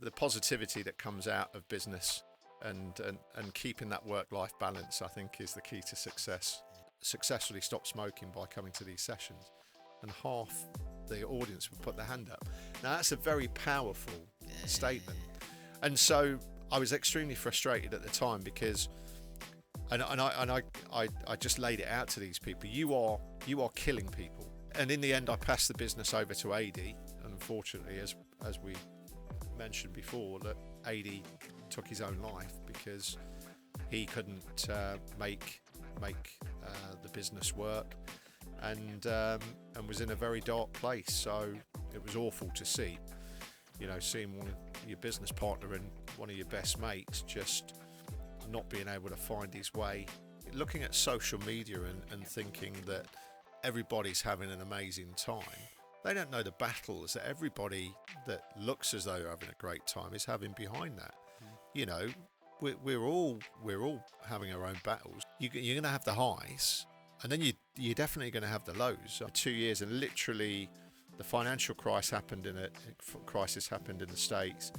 the positivity that comes out of business and keeping that work-life balance, I think, is the key to success. Successfully stop smoking by coming to these sessions, and half the audience would put their hand up. Now that's a very powerful statement, and so I was extremely frustrated at the time because, and I just laid it out to these people. You are killing people, and in the end, I passed the business over to AD. And unfortunately, as we mentioned before, that AD took his own life because he couldn't make the business work, and was in a very dark place. So it was awful to see, seeing one of your business partner and one of your best mates just not being able to find his way. Looking at social media and thinking that everybody's having an amazing time. They don't know the battles that everybody that looks as though they're having a great time is having behind that. We're all having our own battles. You're going to have the highs, and then you're definitely going to have the lows. 2 years, and literally the financial crisis happened in the States,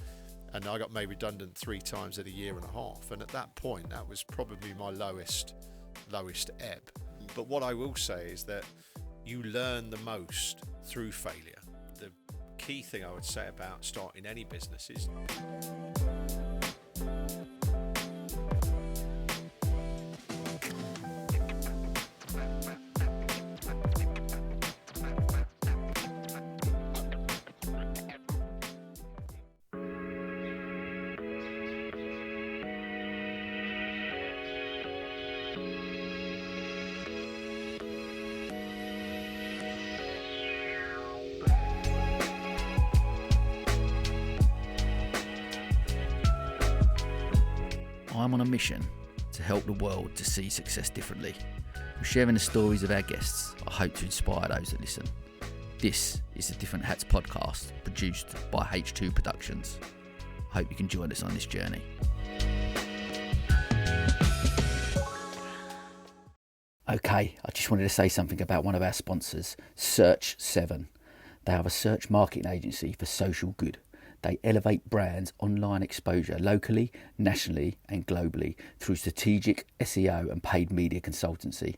and I got made redundant 3 times in a year and a half. And at that point, that was probably my lowest ebb. But what I will say is that you learn the most through failure. The key thing I would say about starting any business is I'm on a mission to help the world to see success differently. Through sharing the stories of our guests, I hope to inspire those that listen. This is the Different Hats podcast, produced by H2 Productions. I hope you can join us on this journey. Okay, I just wanted to say something about one of our sponsors, Search 7. They are a search marketing agency for social good. They elevate brands' online exposure locally, nationally and globally through strategic SEO and paid media consultancy.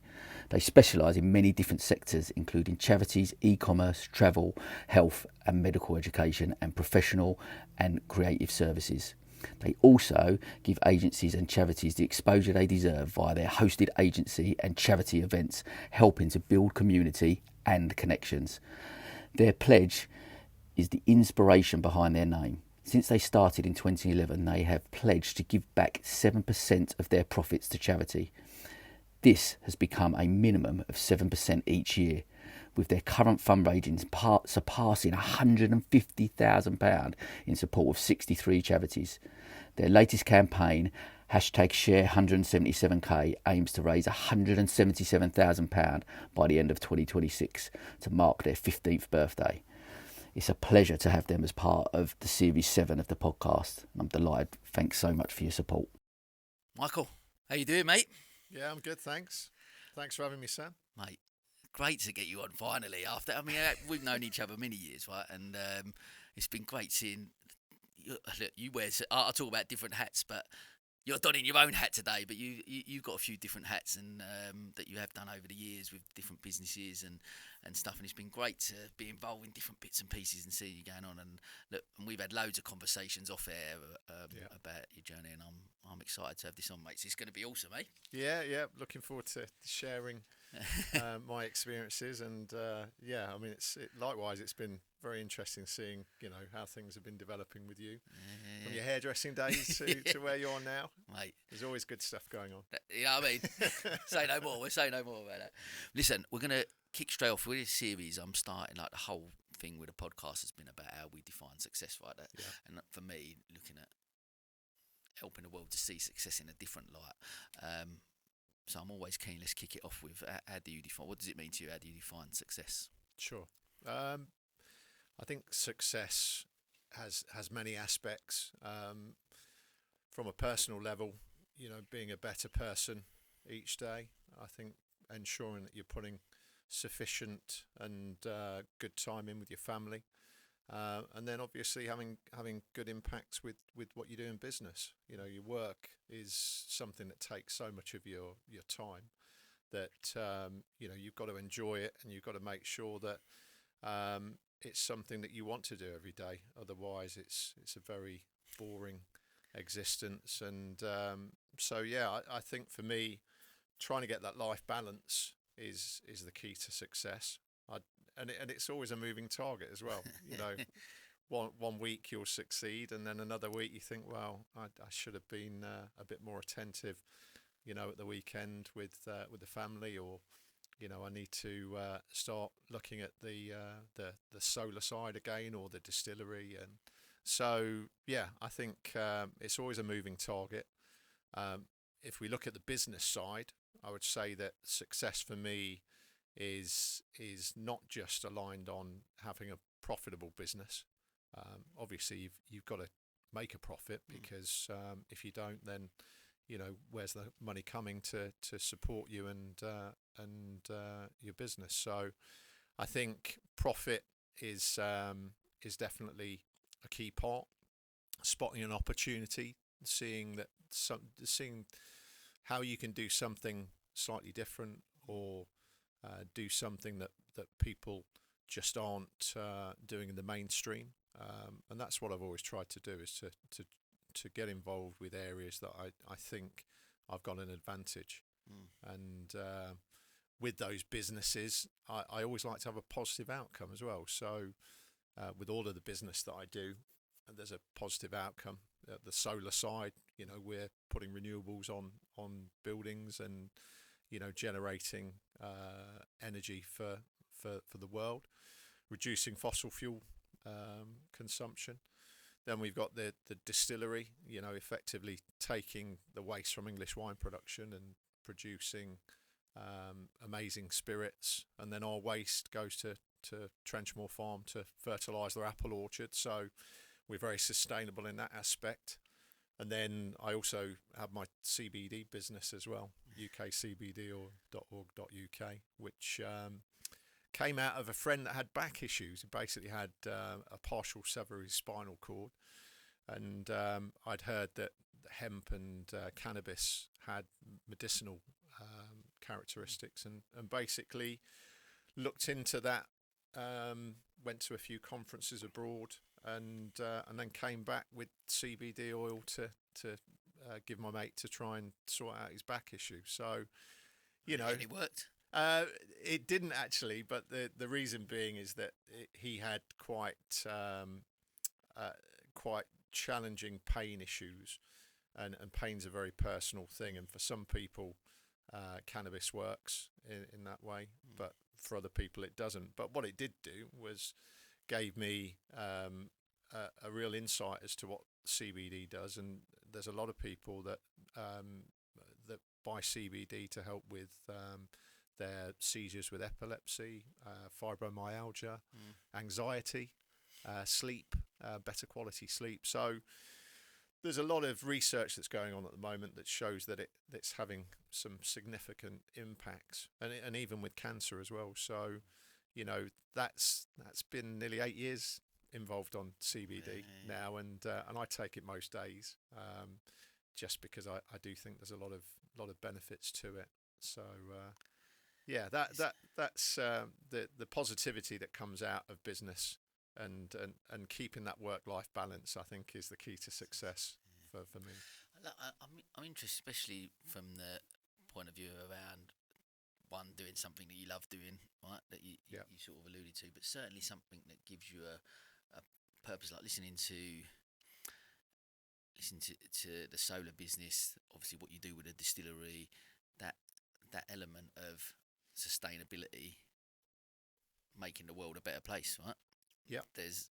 They specialise in many different sectors, including charities, e-commerce, travel, health and medical education, and professional and creative services. They also give agencies and charities the exposure they deserve via their hosted agency and charity events, helping to build community and connections. Their pledge is the inspiration behind their name. Since they started in 2011, they have pledged to give back 7% of their profits to charity. This has become a minimum of 7% each year, with their current fundraising surpassing £150,000 in support of 63 charities. Their latest campaign, #Share177k, aims to raise £177,000 by the end of 2026 to mark their 15th birthday. It's a pleasure to have them as part of the Series 7 of the podcast. I'm delighted. Thanks so much for your support. Michael, how you doing, mate? Yeah, I'm good, thanks. Thanks for having me, Sam. Mate, great to get you on finally. We've known each other many years, right? And it's been great seeing you wear. I'll talk about different hats, but you're donning your own hat today. But you've got a few different hats and that you have done over the years with different businesses and stuff. And it's been great to be involved in different bits and pieces and see you going on. And look, and we've had loads of conversations off air about your journey, and I'm excited to have this on, mate. So it's going to be awesome, eh? Yeah. Looking forward to sharing my experiences, and likewise, it's been very interesting seeing how things have been developing with you from your hairdressing days to where you are now, mate. There's always good stuff going on. You know what I mean? Say no more. We'll say no more about that. Listen, we're gonna kick straight off with this series. I'm starting the whole thing with the podcast has been about how we define success, right? And for me, looking at helping the world to see success in a different light. So I'm always keen. Let's kick it off with how do you define? What does it mean to you? How do you define success? Sure. I think success has many aspects. From a personal level, being a better person each day. I think ensuring that you're putting sufficient and good time in with your family. and then obviously having good impacts with what you do in business. You know, your work is something that takes so much of your time that you know, you've got to enjoy it, and you've got to make sure that it's something that you want to do every day. Otherwise, it's a very boring existence. And so yeah, I think for me, trying to get that life balance is the key to success. And it's always a moving target as well. You know, one week you'll succeed, and then another week you think, well, I should have been a bit more attentive, you know, at the weekend with the family, or you know, I need to start looking at the solar side again, or the distillery. And so yeah, I think it's always a moving target. If we look at the business side, I would say that success for me is not just aligned on having a profitable business. Obviously, you've got to make a profit, because if you don't, then you know, where's the money coming to support you and your business? So I think profit is definitely a key part. Spotting an opportunity, seeing how you can do something slightly different, or do something that people just aren't doing in the mainstream. And that's what I've always tried to do, is to get involved with areas that I think I've got an advantage. And with those businesses, I always like to have a positive outcome as well. So with all of the business that I do, there's a positive outcome. The solar side, you know, we're putting renewables on buildings, and you know, generating energy for the world, reducing fossil fuel consumption. Then we've got the distillery, you know, effectively taking the waste from English wine production and producing amazing spirits, and then our waste goes to Trenchmore Farm to fertilise their apple orchard. So we're very sustainable in that aspect. And then I also have my CBD business as well, ukcbd.org.uk, which came out of a friend that had back issues. He basically had a partial sever of his spinal cord, and I'd heard that hemp and cannabis had medicinal characteristics, and basically looked into that. Went to a few conferences abroad, and then came back with CBD oil to give my mate to try and sort out his back issue. So, you know, and it worked. It didn't actually, but the reason being is that he had quite challenging pain issues, and pain's a very personal thing, and for some people, cannabis works in that way, but for other people it doesn't. But what it did do was gave me a real insight as to what CBD does, and there's a lot of people that buy CBD to help with their seizures with epilepsy, fibromyalgia, anxiety, sleep, better quality sleep. So there's a lot of research that's going on at the moment that shows that it's having some significant impacts, and even with cancer as well. So, you know, that's been nearly 8 years involved on CBD now, and I take it most days, just because I do think there's a lot of benefits to it. So yeah, that's the positivity that comes out of business, and keeping that work-life balance, I think, is the key to success for me. I'm interested, especially from the point of view around one, doing something that you love doing, right? That you sort of alluded to, but certainly something that gives you a purpose, like listening to the solar business. Obviously, what you do with a distillery, that element of sustainability, making the world a better place, right? Yeah. There's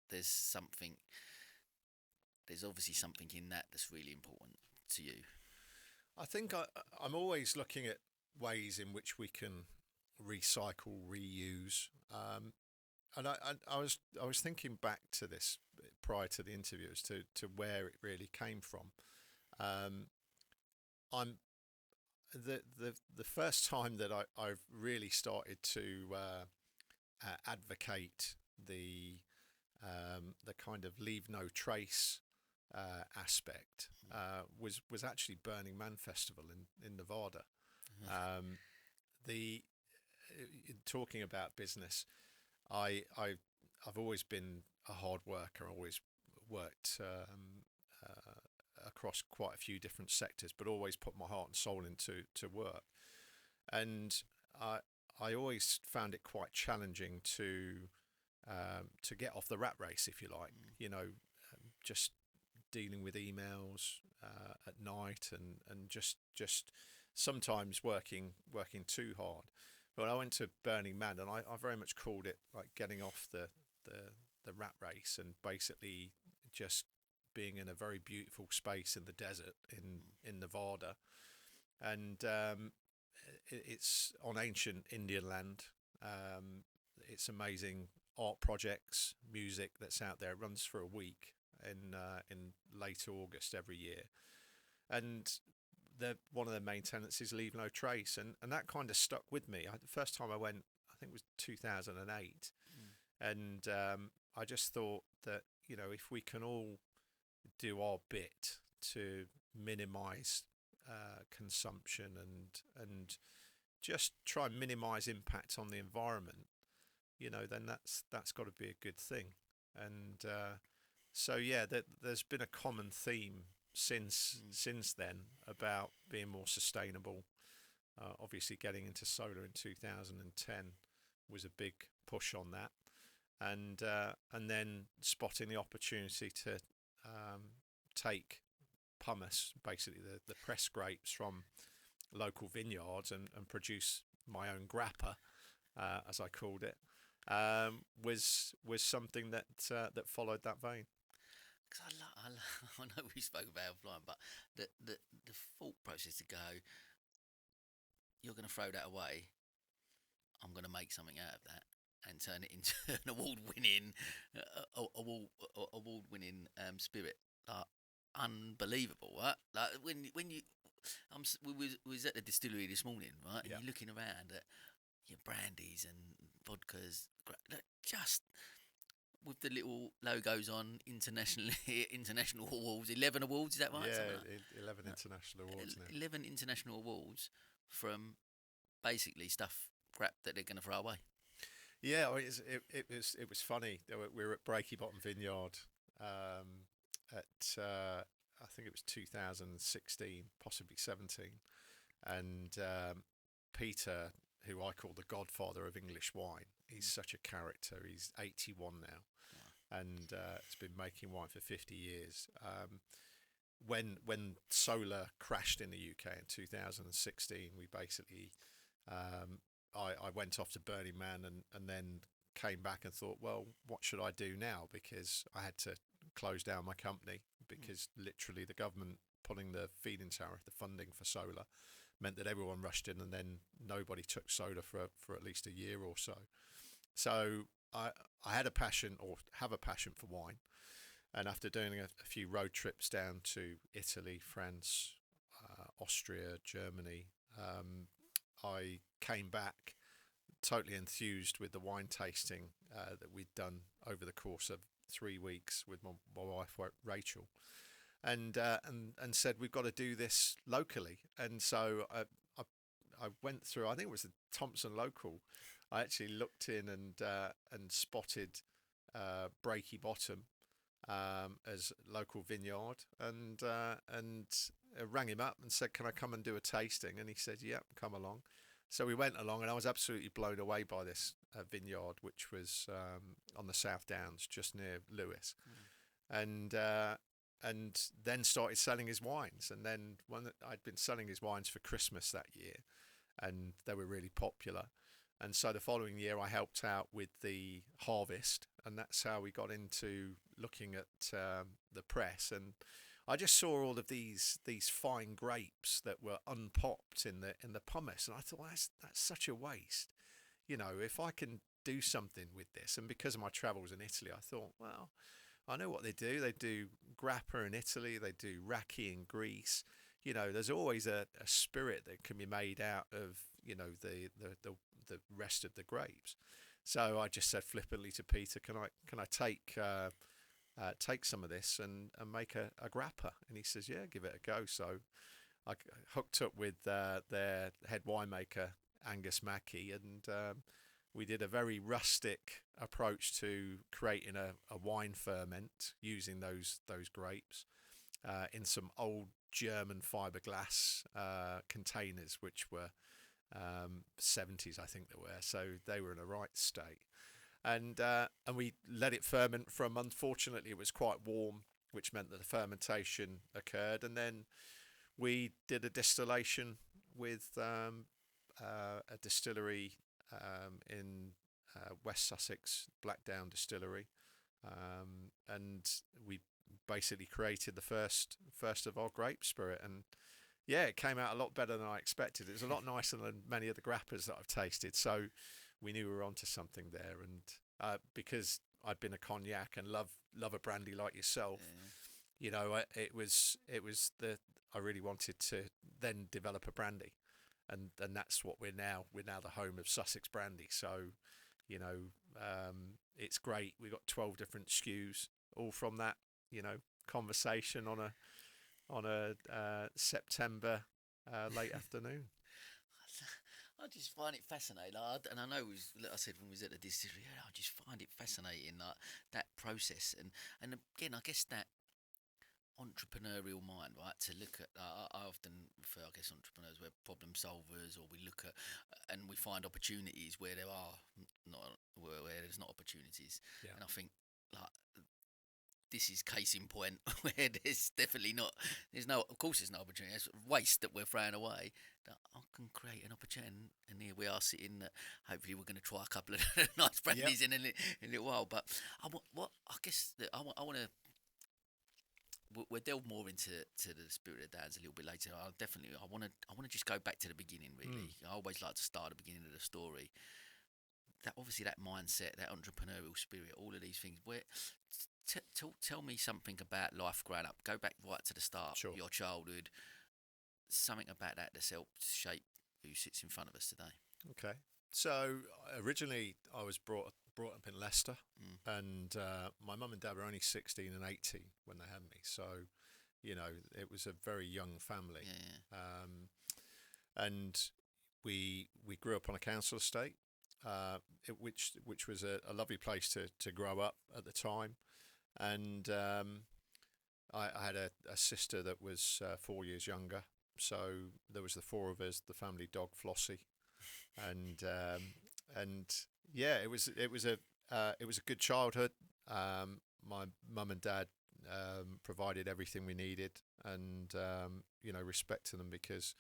obviously something in that that's really important to you. I think I'm always looking at ways in which we can recycle, reuse, and I was thinking back to this prior to the interview as to where it really came from. I'm the first time that I've really started to advocate the the kind of leave no trace aspect was actually Burning Man Festival in Nevada. The talking about business, I've always been a hard worker. Always worked across quite a few different sectors, but always put my heart and soul into work. And I always found it quite challenging to get off the rat race, if you like. Just dealing with emails at night and just sometimes working too hard. But I went to Burning Man, and I very much called it like getting off the rat race, and basically just being in a very beautiful space in the desert in Nevada. And it's on ancient Indian land. It's amazing art projects, music that's out there. It runs for a week in late August every year. And one of the main tenets is leave no trace, and that kind of stuck with me. The first time I went, I think it was 2008, and I just thought that if we can all do our bit to minimise consumption and just try and minimise impact on the environment, then that's got to be a good thing. And so yeah, there's been a common theme since then about being more sustainable. Obviously, getting into solar in 2010 was a big push on that, and then spotting the opportunity to take pumice, basically the pressed grapes from local vineyards, and produce my own grappa, as I called it, was something that followed that vein. Because I know we spoke about offline, but the thought process to go, you're going to throw that away, I'm going to make something out of that and turn it into an award-winning spirit. Like, unbelievable, right? Like when you, we was at the distillery this morning, right? And you're looking around at your brandies and vodkas, just with the little logos on international awards, 11 awards, is that right? Yeah, 11 international awards now. 11 international awards from basically stuff crap that they're going to throw away. Yeah, it was funny. We were at Breaky Bottom Vineyard at I think it was 2016, possibly 17, and Peter, who I call the godfather of English wine, he's such a character. He's 81 now. And has been making wine for 50 years. When solar crashed in the UK in 2016, we basically, I went off to Burning Man and then came back and thought, well, what should I do now? Because I had to close down my company because literally the government pulling the feed-in tariff, the funding for solar, meant that everyone rushed in, and then nobody took solar for at least a year or so. So I had a passion, or have a passion, for wine, and after doing a few road trips down to Italy, France, Austria, Germany, I came back totally enthused with the wine tasting that we'd done over the course of 3 weeks with my wife Rachel, and said we've got to do this locally. And so I went through, I think it was the Thompson Local. I actually looked in and spotted Breaky Bottom as local vineyard, and rang him up and said, "Can I come and do a tasting?" And he said, "Yeah, come along." So we went along, and I was absolutely blown away by this vineyard, which was on the South Downs, just near Lewes, and then started selling his wines. And then I'd been selling his wines for Christmas that year, and they were really popular. And so the following year I helped out with the harvest, and that's how we got into looking at the press. And I just saw all of these fine grapes that were unpopped in the pumice, and I thought, well, that's such a waste. If I can do something with this, and because of my travels in Italy, I thought, well, I know what they do. They do grappa in Italy, they do raki in Greece. There's always a spirit that can be made out of the rest of the grapes. So I just said flippantly to Peter, can I take some of this and make a grappa? And he says, yeah, give it a go. So I hooked up with their head winemaker, Angus Mackey, and we did a very rustic approach to creating a wine ferment using those grapes in some old German fiberglass containers, which were 70s, I think they were. So they were in a right state. And we let it ferment for a month. Fortunately, it was quite warm, which meant that the fermentation occurred. And then we did a distillation with a distillery in West Sussex, Blackdown Distillery, and we basically created the first of our grape spirit. And yeah, it came out a lot better than I expected. It was a lot nicer than many of the grappas that I've tasted. So we knew we were onto something there. And because I'd been a cognac and love a brandy like yourself, you know, it was I really wanted to then develop a brandy, and that's what we're now. We're now the home of Sussex brandy. So, you know, it's great. We've got 12 different SKUs, all from that, you know, conversation on a September late afternoon. I just find it fascinating, and I know, like I said, when we was at the distillery, I just find it fascinating, like that process, and again, I guess that entrepreneurial mind, right? To look at, I often refer, I guess, entrepreneurs, we're problem solvers, or we look at and we find opportunities where there are not, where there's not opportunities, and I think like, this is case in point where there's definitely not, of course there's no opportunity, there's waste that we're throwing away, that I can create an opportunity, and here we are sitting, hopefully we're going to try a couple of nice brandies in a little while, but I want to, we'll delve more into the spirit of Dad's a little bit later. I want to just go back to the beginning, really. I always like to start at the beginning of the story. That obviously, that mindset, that entrepreneurial spirit, all of these things. Where tell me something about life growing up. Go back right to the start, your childhood. Something about that that's helped shape who sits in front of us today. Okay. So originally, I was brought up in Leicester, and my mum and dad were only 16 and 18 when they had me. So, you know, it was a very young family. And we grew up on a council estate, which was a lovely place to grow up at the time. And I had a sister that was 4 years younger. So there was the four of us, the family dog Flossie, and yeah, it was a good childhood. My mum and dad provided everything we needed, and you know, respect to them because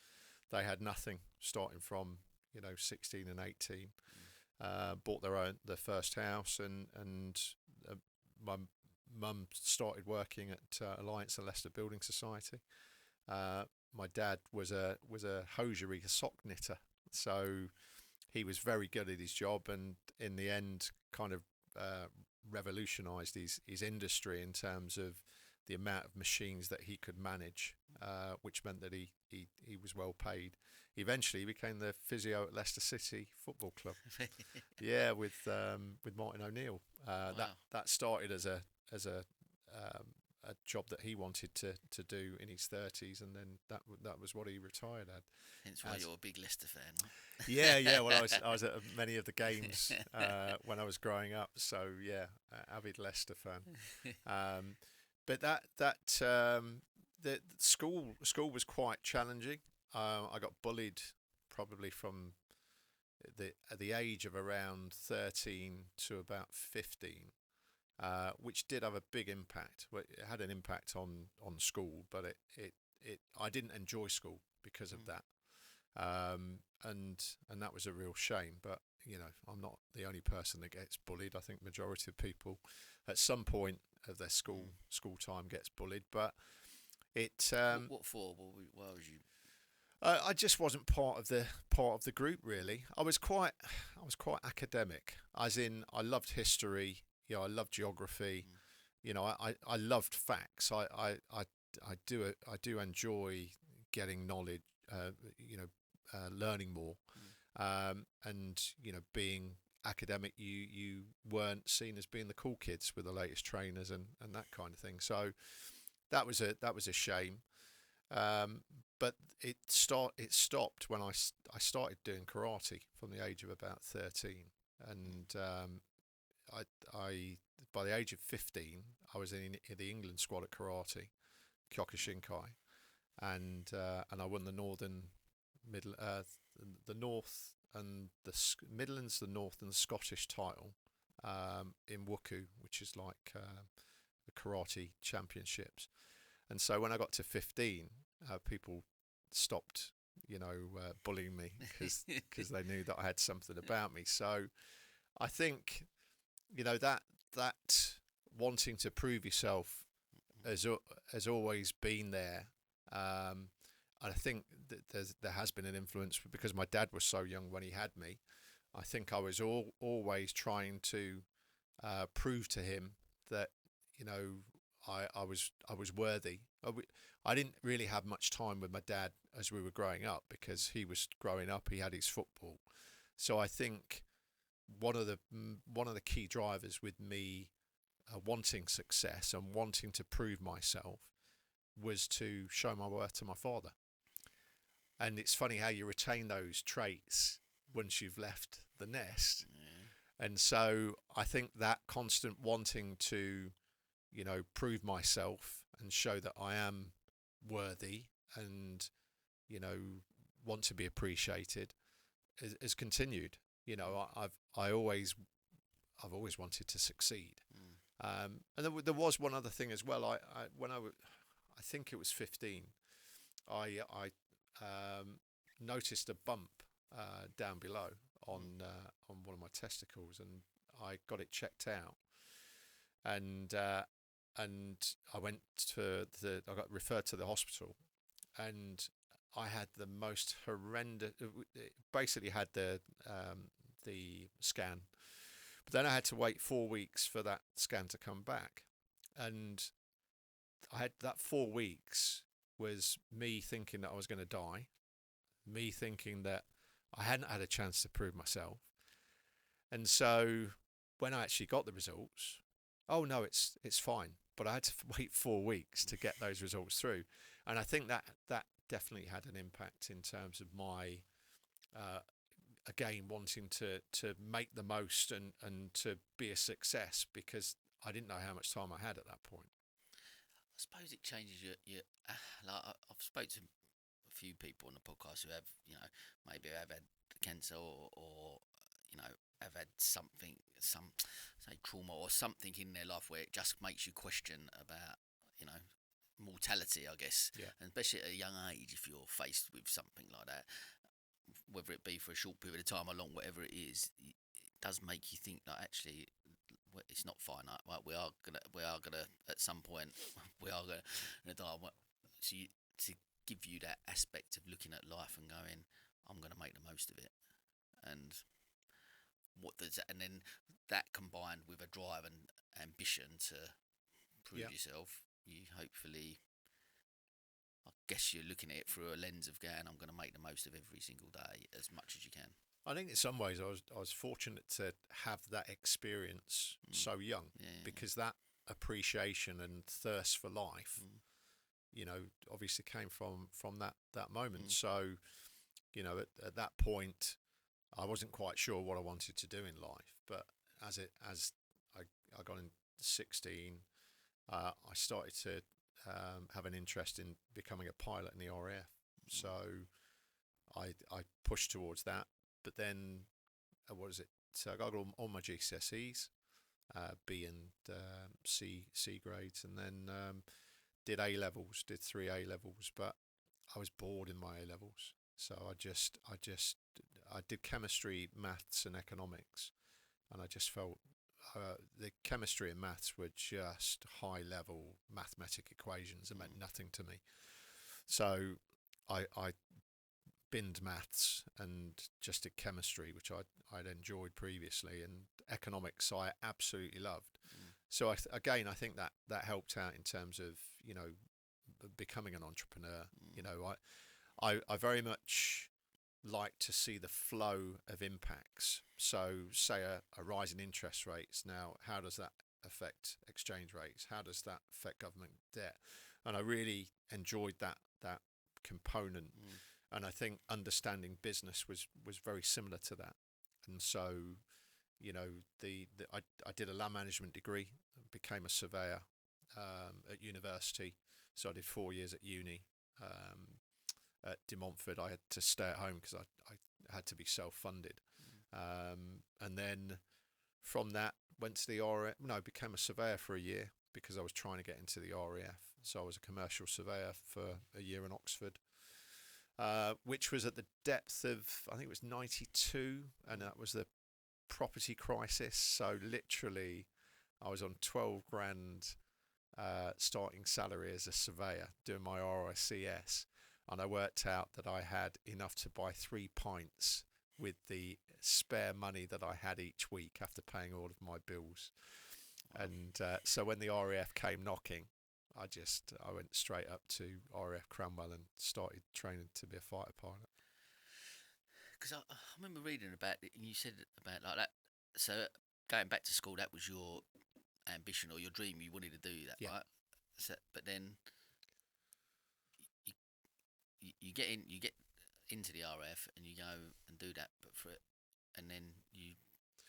they had nothing starting from, you know, 16 and 18. Bought their first house, and my mum started working at Alliance and Leicester Building Society. My dad was a hosiery, a sock knitter, so he was very good at his job, and in the end kind of revolutionised his industry in terms of the amount of machines that he could manage, which meant that he was well paid. Eventually he became the physio at Leicester City Football Club. Yeah, with Martin O'Neill. Wow. That started as a job that he wanted to do in his 30s, and then that was what he retired at. Hence why you're a big Leicester fan, right? Yeah. Well, I was at many of the games when I was growing up, so yeah, avid Leicester fan. But the school was quite challenging. I got bullied probably from the age of around 13 to about 15. Which did have a big impact. Well, it had an impact on school, but I didn't enjoy school because of that, and that was a real shame. But you know, I'm not the only person that gets bullied. I think majority of people at some point of their school time gets bullied. But it what for? Why was you? I just wasn't part of the group really. I was quite academic, as in I loved history. You know, I loved geography. You know, I loved facts. I do enjoy getting knowledge. You know, learning more, and you know, being academic, you weren't seen as being the cool kids with the latest trainers and that kind of thing. So that was a shame. But it stopped when I started doing karate from the age of about 13, and I by the age of 15 I was in the England squad at karate, Kyokushinkai, and I won the the North and the Midlands, the North and the Scottish title in Wuku, which is like the karate championships. And so when I got to 15, people stopped, bullying me because they knew that I had something about me. So I think, that wanting to prove yourself has always been there. I think that there has been an influence because my dad was so young when he had me. I think I was always trying to prove to him that, I was worthy. I didn't really have much time with my dad as we were growing up because he was growing up. He had his football, so I think one of the key drivers with me wanting success and wanting to prove myself was to show my worth to my father. And it's funny how you retain those traits once you've left the nest. Yeah. And so I think that constant wanting to, prove myself and show that I am worthy and, want to be appreciated has continued. I've always wanted to succeed. And there was one other thing as well. I think it was 15. I noticed a bump down below on one of my testicles, and I got it checked out. And I went I got referred to the hospital, and I had the most horrendous. Basically, had the scan, but then I had to wait 4 weeks for that scan to come back, and I had that 4 weeks was me thinking that I was going to die, me thinking that I hadn't had a chance to prove myself. And so when I actually got the results, oh no, it's fine. But I had to wait 4 weeks to get those results through. And I think that definitely had an impact in terms of my, again, wanting to make the most and to be a success, because I didn't know how much time I had at that point. I suppose it changes your like I've spoken to a few people on the podcast who have, maybe have had cancer or have had something, some say trauma or something in their life where it just makes you question about, mortality, I guess. Yeah. And especially at a young age, if you're faced with something like that, whether it be for a short period of time or long, whatever it is, it does make you think that actually it's not finite. Right? We are gonna at some point we are gonna die. So to give you that aspect of looking at life and going, I'm gonna make the most of it, and what does that, and then that combined with a drive and ambition to prove yourself, you hopefully, I guess you're looking at it through a lens of going, I'm going to make the most of every single day as much as you can. I think in some ways I was fortunate to have that experience so young, because that appreciation and thirst for life, obviously came from that moment. So, at that point, I wasn't quite sure what I wanted to do in life, but as I got in 16, I started to have an interest in becoming a pilot in the RAF. So I pushed towards that, but then So I got all my GCSEs, B and C grades, and then did A levels, did 3 A levels, but I was bored in my A levels, so I did chemistry, maths, and economics, and I just felt the chemistry and maths were just high level mathematic equations that meant nothing to me. So I binned maths and just did chemistry, which I'd enjoyed previously, and economics I absolutely loved. So I think that helped out in terms of becoming an entrepreneur. I very much like to see the flow of impacts. So, say a rise in interest rates. Now, how does that affect exchange rates? How does that affect government debt? And I really enjoyed that component. And I think understanding business was very similar to that. And so, you know, I did a land management degree, became a surveyor at university. So I did 4 years at uni. At De Montfort, I had to stay at home because I had to be self-funded. And then from that, went to the RAF. No, became a surveyor for a year because I was trying to get into the RAF. So I was a commercial surveyor for a year in Oxford, which was at the depth of, I think it was 92, and that was the property crisis. So literally, I was on 12 grand starting salary as a surveyor doing my RICS, and I worked out that I had enough to buy 3 pints with the spare money that I had each week after paying all of my bills. And so when the RAF came knocking, I went straight up to RAF Cranwell and started training to be a fighter pilot. Because I remember reading about it, and you said about like that. So going back to school, that was your ambition or your dream. You wanted to do that, Yeah. right? So, but then you get into the RAF and you go and do that, but for it, and then you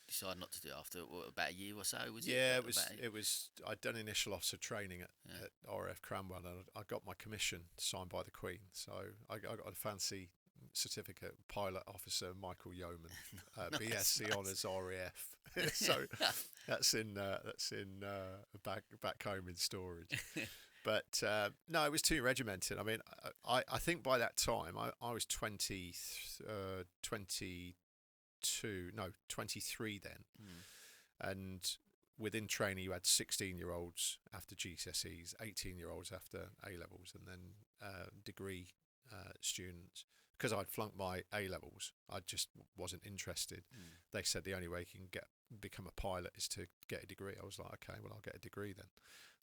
decide not to do it after about a year or so. Was it? Yeah, it was. I'd done initial officer training at RAF Cranwell, and I got my commission signed by the Queen. So I got a fancy certificate, pilot officer Michael Yeoman, Nice, BSc honours RAF. So that's in back home in storage. But no, it was too regimented. I mean, I think by that time I was 23 then, and within training you had 16-year-olds after GCSEs, 18-year-olds after A levels, and then degree students. Because I'd flunked my A levels, I just wasn't interested. They said the only way you can become a pilot is to get a degree. I was like, okay, well, I'll get a degree then.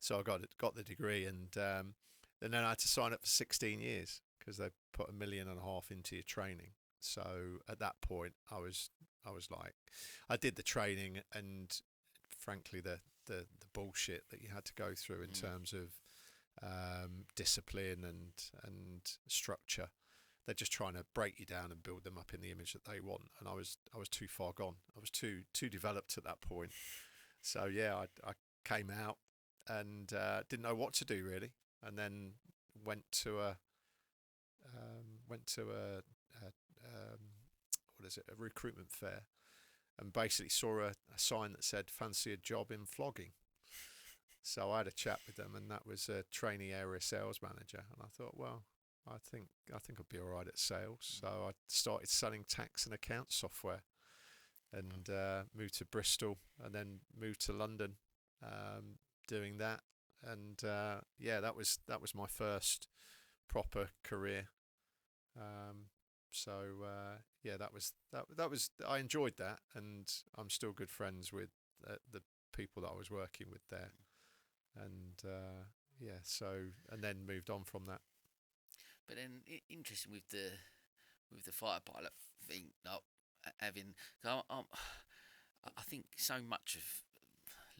So I got the degree, and then I had to sign up for 16 years because they put $1.5 million into your training. So at that point, I was like, I did the training, and frankly, the bullshit that you had to go through in terms of discipline and structure. They're just trying to break you down and build them up in the image that they want. And I was too far gone. I was too developed at that point. So yeah, I came out and didn't know what to do really, and then went to a recruitment fair, and basically saw a sign that said fancy a job in flogging. So I had a chat with them, and that was a trainee area sales manager, and I thought, well, I think I'd be all right at sales. So I started selling tax and account software, and moved to Bristol, and then moved to London, doing that. And that was my first proper career. That was I enjoyed that, and I'm still good friends with the people that I was working with there, and and then moved on from that. But then interesting with the fighter pilot thing, like having, I think so much of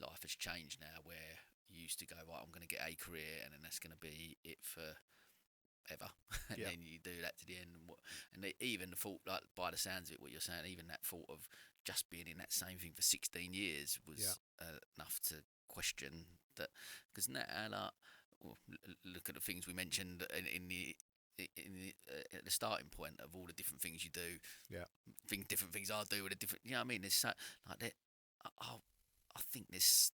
life has changed now, where you used to go, right, I'm going to get a career, and then that's going to be it for ever. And then you do that to the end, and even the thought, like by the sounds of it, what you're saying, even that thought of just being in that same thing for 16 years was enough to question that. Because now, like, look at the things we mentioned in the at the starting point of all the different things you do, different things I do with a different, you know what I mean? There's like that. I think that's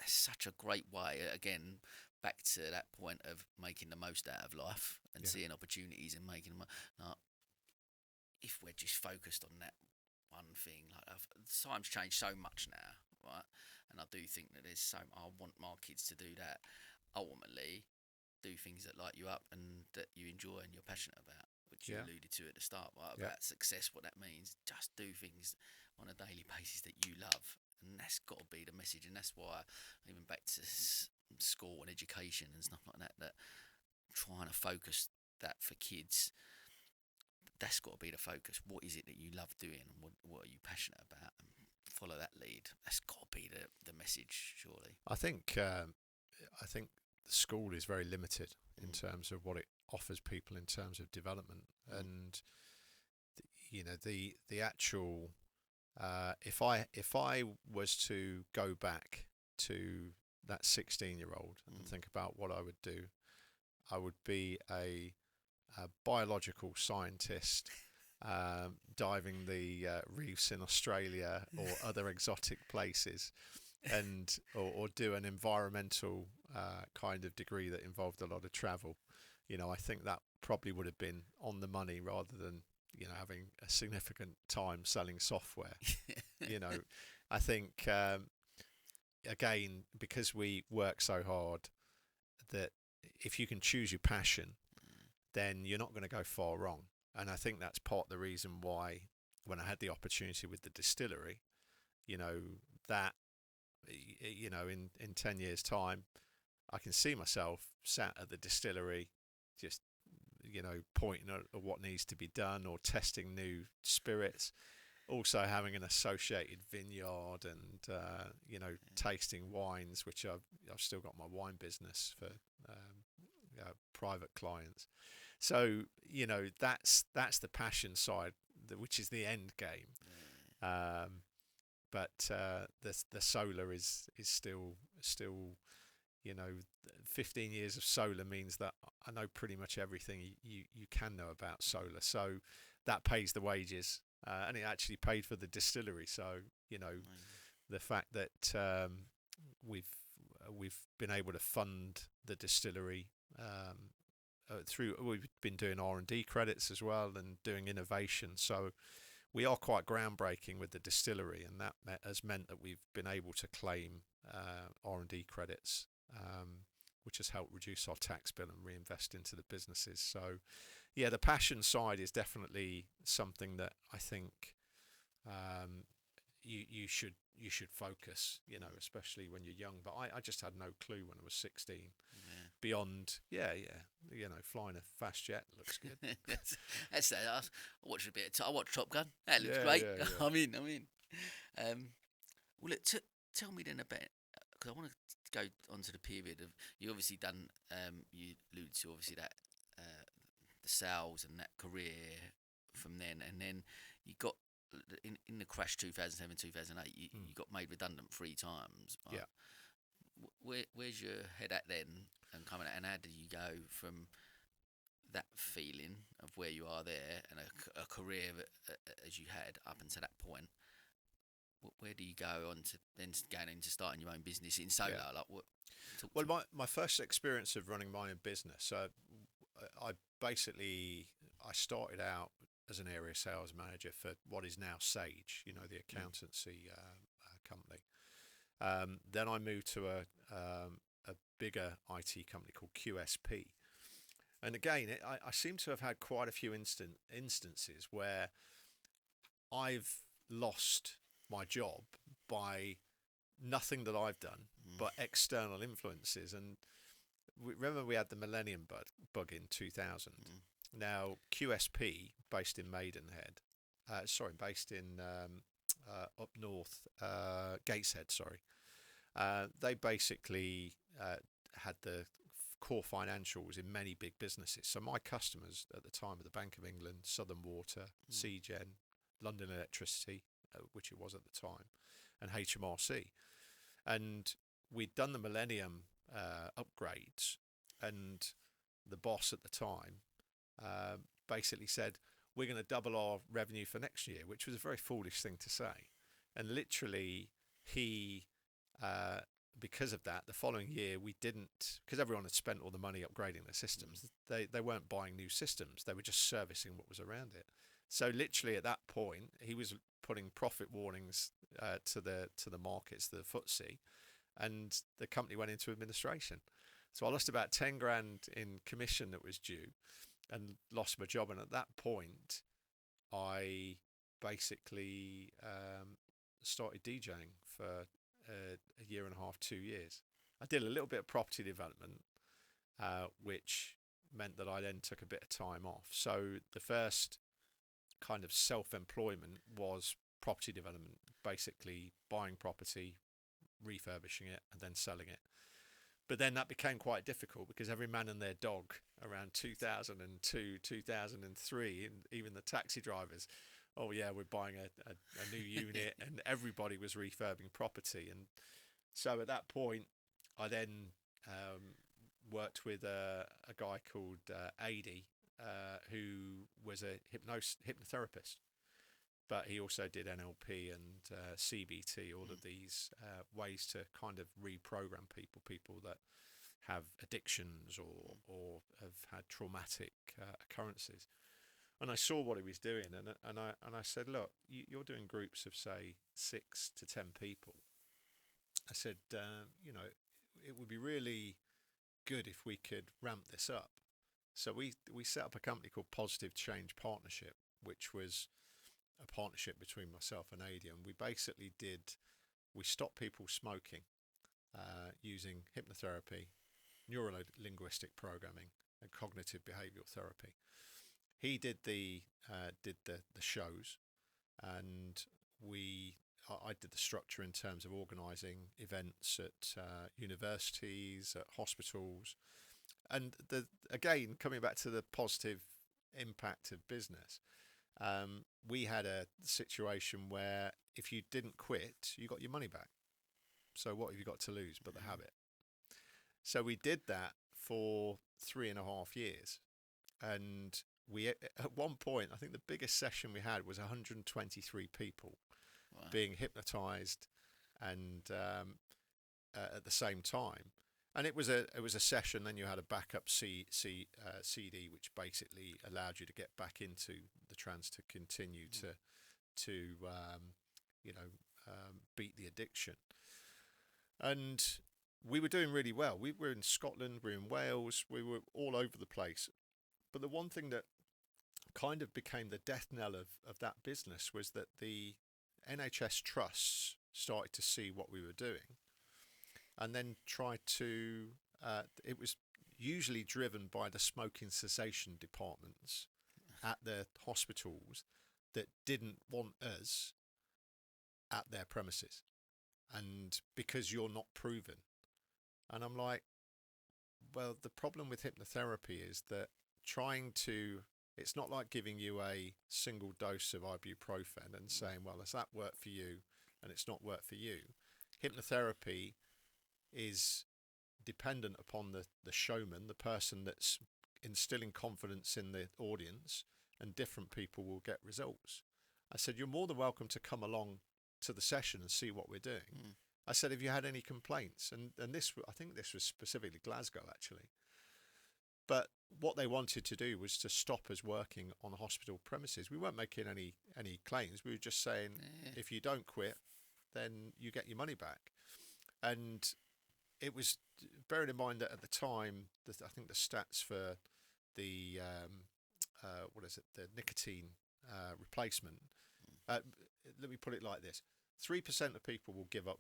such a great way. Again, back to that point of making the most out of life and seeing opportunities and making them. Like, if we're just focused on that one thing, like times change so much now, right? And I do think that I want my kids to do that. Ultimately, do things that light you up and that you enjoy and you're passionate about, which you alluded to at the start, right? About success, what that means. Just do things on a daily basis that you love, and that's got to be the message. And that's why, even back to school and education and stuff like that, that trying to focus that for kids, that's got to be the focus. What is it that you love doing, and what are you passionate about? And follow that lead. That's got to be the message, surely. I think the school is very limited in terms of what it offers people in terms of development, and the actual. If I was to go back to that 16-year-old and think about what I would do, I would be a biological scientist, diving the reefs in Australia or other exotic places, and or do an environmental kind of degree that involved a lot of travel. I think that probably would have been on the money rather than having a significant time selling software. I think again, because we work so hard, that if you can choose your passion, then you're not going to go far wrong. And I think that's part of the reason why, when I had the opportunity with the distillery, that in 10 years time, I can see myself sat at the distillery, just pointing at what needs to be done, or testing new spirits, also having an associated vineyard, and tasting wines, which I've still got my wine business for private clients. So that's the passion side, which is the end game. But the solar is still 15 years of solar means that I know pretty much everything you can know about solar. So that pays the wages, and it actually paid for the distillery. So the fact that we've been able to fund the distillery we've been doing R&D credits as well, and doing innovation. So we are quite groundbreaking with the distillery, and that has meant that we've been able to claim R&D credits, which has helped reduce our tax bill and reinvest into the businesses. So yeah, the passion side is definitely something that I think you should focus, especially when you're young. But I just had no clue when I was 16. Beyond, flying a fast jet looks good. That's that. I watched a bit. I watched Top Gun. That looks great. Yeah. I'm in. Well, look, tell me then about, because I want to go onto the period of, you obviously done. You alluded to obviously that the sales and that career from then, and then you got in the crash 2007, 2008. You got made redundant 3 times. Right? Yeah. Where's your head at then? And how did you go from that feeling of where you are there and a career as you had up until that point? Where do you go on to then going into starting your own business in solar? Yeah. Like what? Well, my first experience of running my own business, I started out as an area sales manager for what is now Sage, the accountancy company. Then I moved to a bigger IT company called QSP. And again, I seem to have had quite a few instances where I've lost my job by nothing that I've done, but external influences. And remember, we had the Millennium bug in 2000. Now, QSP, based in Maidenhead, based in up north, Gateshead, they basically had the core financials in many big businesses. So my customers at the time were the Bank of England, Southern Water, CGen, London Electricity, which it was at the time, and HMRC. And we'd done the Millennium upgrades, and the boss at the time basically said, we're going to double our revenue for next year, which was a very foolish thing to say. And literally, he because of that, the following year we didn't, because everyone had spent all the money upgrading their systems. They weren't buying new systems; they were just servicing what was around it. So literally at that point, he was putting profit warnings to the markets, the FTSE, and the company went into administration. So I lost about 10 grand in commission that was due, and lost my job. And at that point, I basically started DJing for a year and a half, 2 years. I did a little bit of property development, which meant that I then took a bit of time off. So the first kind of self-employment was property development, basically buying property, refurbishing it, and then selling it. But then that became quite difficult because every man and their dog around 2002, 2003, and even the taxi drivers, oh yeah, we're buying a new unit, and everybody was refurbing property. And so at that point, I then worked with a guy called Adi, who was a hypnotherapist. But he also did NLP and CBT, all of these ways to kind of reprogram people that have addictions or have had traumatic occurrences. And I saw what he was doing, and I said, look, you're doing groups of say 6 to 10 people. I said, it would be really good if we could ramp this up. So we set up a company called Positive Change Partnership, which was a partnership between myself and Adi, and we stopped people smoking using hypnotherapy, neuro-linguistic programming, and cognitive behavioural therapy. He did the shows, and I did the structure in terms of organising events at universities, at hospitals, and again coming back to the positive impact of business. We had a situation where if you didn't quit, you got your money back. So what have you got to lose but the habit? So we did that for 3.5 years. And we, at one point, I think the biggest session we had was 123 people being hypnotized and at the same time. And it was a session. Then you had a backup CD, which basically allowed you to get back into the trance to continue to beat the addiction. And we were doing really well. We were in Scotland, we were in Wales, we were all over the place. But the one thing that kind of became the death knell of that business was that the NHS trusts started to see what we were doing, and then tried to, it was usually driven by the smoking cessation departments at the hospitals that didn't want us at their premises, and because you're not proven. And I'm like, well, the problem with hypnotherapy is that it's not like giving you a single dose of ibuprofen and saying, well, has that worked for you and it's not worked for you. Hypnotherapy is dependent upon the showman, the person that's instilling confidence in the audience, and different people will get results. I said, you're more than welcome to come along to the session and see what we're doing. I said, have you had any complaints? And this, I think this was specifically Glasgow actually. But what they wanted to do was to stop us working on hospital premises. We weren't making any claims. We were just saying, if you don't quit, then you get your money back. And it was, bearing in mind that at the time, I think the stats for the the nicotine replacement. Let me put it like this: 3% of people will give up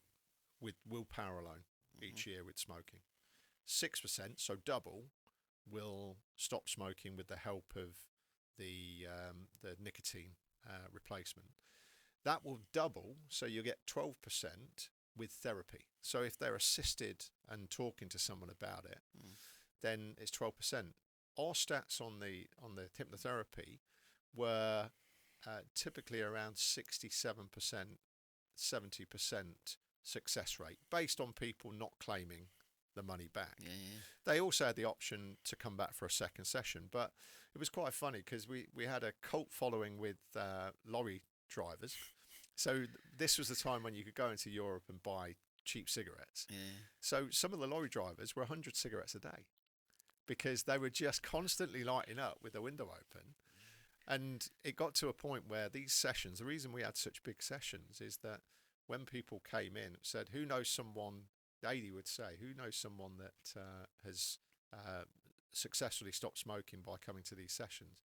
with willpower alone each year with smoking. 6%, so double, will stop smoking with the help of the nicotine replacement. That will double, so you get 12% with therapy. So if they're assisted and talking to someone about it, then it's 12%. Our stats on the hypnotherapy were typically around 67%, 70% success rate, based on people not claiming the money back. They also had the option to come back for a second session, but it was quite funny because we had a cult following with lorry drivers. So this was the time when you could go into Europe and buy cheap cigarettes. So some of the lorry drivers were 100 cigarettes a day because they were just constantly lighting up with the window open. And it got to a point where these sessions, the reason we had such big sessions is that when people came in, said, who knows someone, Adi would say, who knows someone that has successfully stopped smoking by coming to these sessions?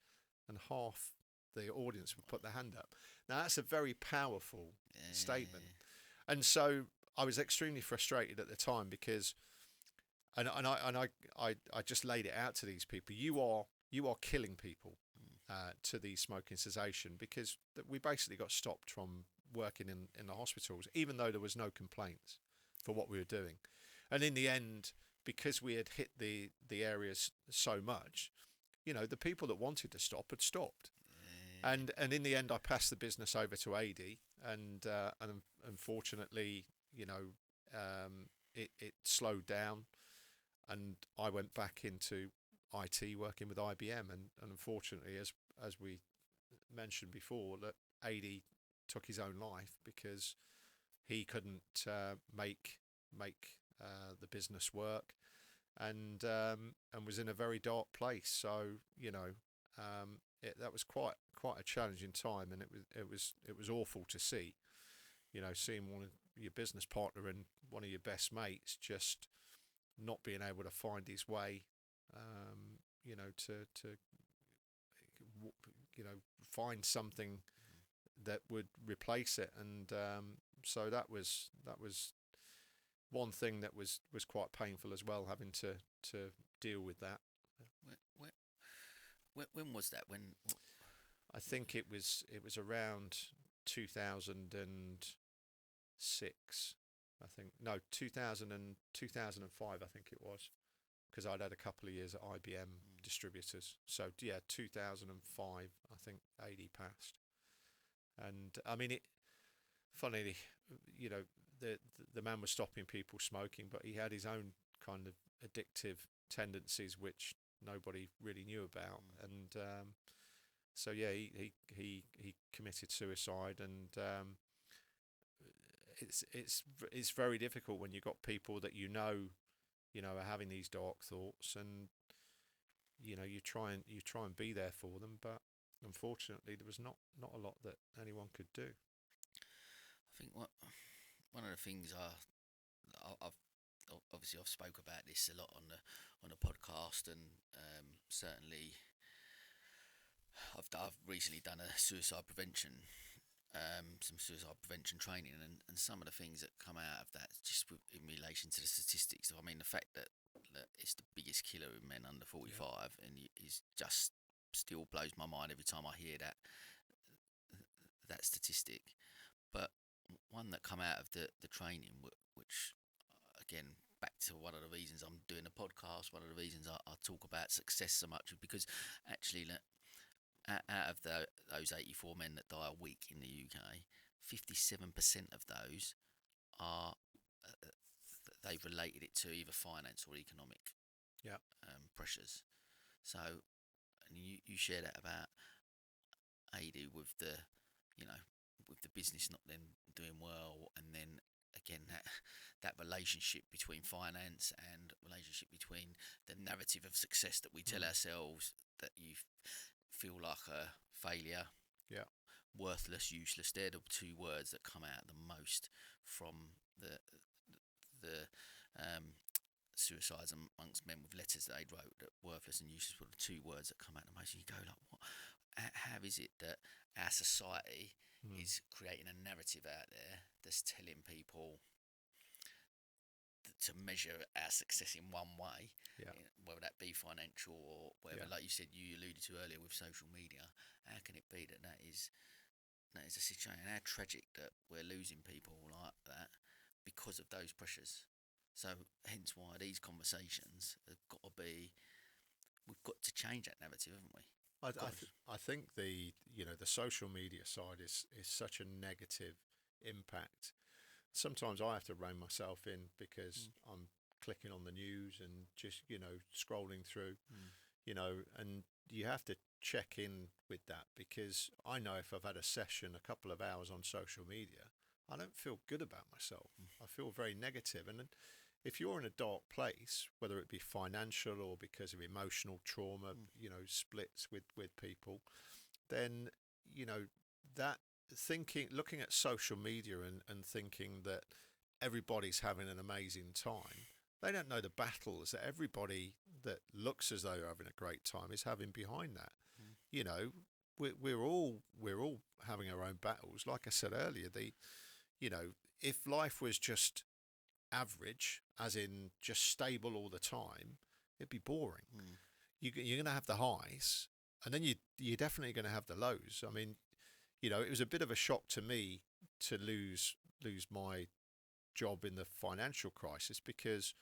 And half the audience would put their hand up. Now, that's a very powerful statement. And so I was extremely frustrated at the time because, and I just laid it out to these people, you are killing people to the smoking cessation, because we basically got stopped from working in the hospitals, even though there was no complaints for what we were doing. And in the end, because we had hit the areas so much, the people that wanted to stop had stopped. And in the end, I passed the business over to AD, and unfortunately, it slowed down, and I went back into IT, working with IBM, and unfortunately, as we mentioned before, that AD took his own life because he couldn't make the business work, and was in a very dark place. So that was quite a challenging time, and it was awful to see, seeing one of your business partner and one of your best mates just not being able to find his way, to find something that would replace it. And so that was one thing that was quite painful as well, having to deal with that. When was that? When? I think it was around 2006. I think, no, 2005. I think it was, because I'd had a couple of years at IBM distributors. So yeah, 2005. I think AD passed, and I mean it. Funnily, the man was stopping people smoking, but he had his own kind of addictive tendencies, which nobody really knew about. And so yeah, he committed suicide, and it's very difficult when you've got people that are having these dark thoughts, and you try and be there for them, but unfortunately there was not a lot that anyone could do. I think one of the things I've spoke about this a lot on the podcast, and certainly I've recently done a suicide prevention, some suicide prevention training, and some of the things that come out of that, just in relation to the statistics. I mean, the fact that it's the biggest killer in men under 45, and is just still blows my mind every time I hear that statistic. But one that come out of the training, which again, back to one of the reasons I'm doing the podcast, one of the reasons I talk about success so much, because actually out of those 84 men that die a week in the UK, 57% of those are they've related it to either finance or economic pressures. So, and you share that about AD with the with the business not then doing well, and then again that relationship between finance and relationship between the narrative of success that we tell ourselves, that you feel like a failure, worthless, useless. They're the two words that come out the most from the suicides amongst men with letters that they wrote, that worthless and useless were the two words that come out the most. And you go like, what? How is it that our society is creating a narrative out there that's telling people to measure our success in one way, whether that be financial or whatever, like you said, you alluded to earlier with social media? How can it be that is a situation? How tragic that we're losing people like that because of those pressures. So hence why these conversations have got to be, we've got to change that narrative, haven't we? I think the social media side is such a negative impact. Sometimes I have to rein myself in, because I'm clicking on the news and just scrolling through, and you have to check in with that, because I know if I've had a session a couple of hours on social media, I don't feel good about myself. I feel very negative. And if you're in a dark place, whether it be financial or because of emotional trauma, splits with people, then, that looking at social media and thinking that everybody's having an amazing time, they don't know the battles that everybody that looks as though they're having a great time is having behind that. We're all having our own battles. Like I said earlier, if life was just average, as in just stable all the time, it'd be boring. You're going to have the highs, and then you're definitely going to have the lows. I mean, it was a bit of a shock to me to lose my job in the financial crisis, because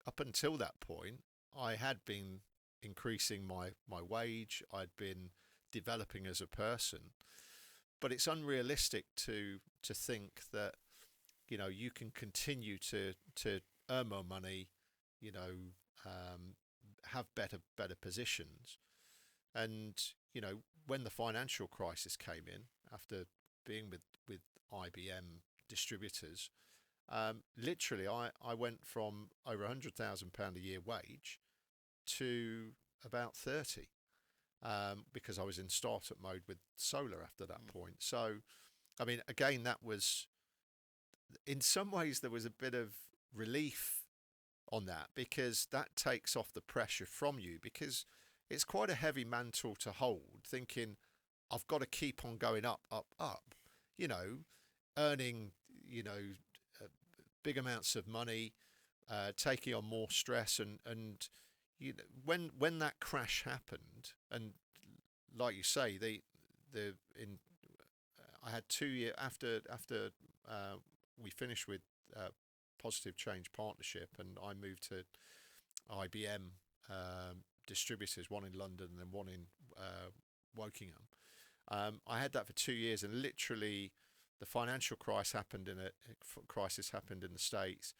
up until that point I had been increasing my wage, I'd been developing as a person. But it's unrealistic to think that you can continue to earn more money, you know, have better positions. And when the financial crisis came in after being with IBM distributors, literally I went from over £100,000 a year wage to about 30, because I was in startup mode with solar after that point. So, I mean, again, that was, in some ways, there was a bit of relief on that, because that takes off the pressure from you, because it's quite a heavy mantle to hold, thinking I've got to keep on going up, up, up, earning, big amounts of money, taking on more stress, and when that crash happened, and like you say, I had 2 years after we finished with Positive Change Partnership, and I moved to IBM distributors, one in London and then one in Wokingham. I had that for 2 years, and literally the financial crisis happened in the States,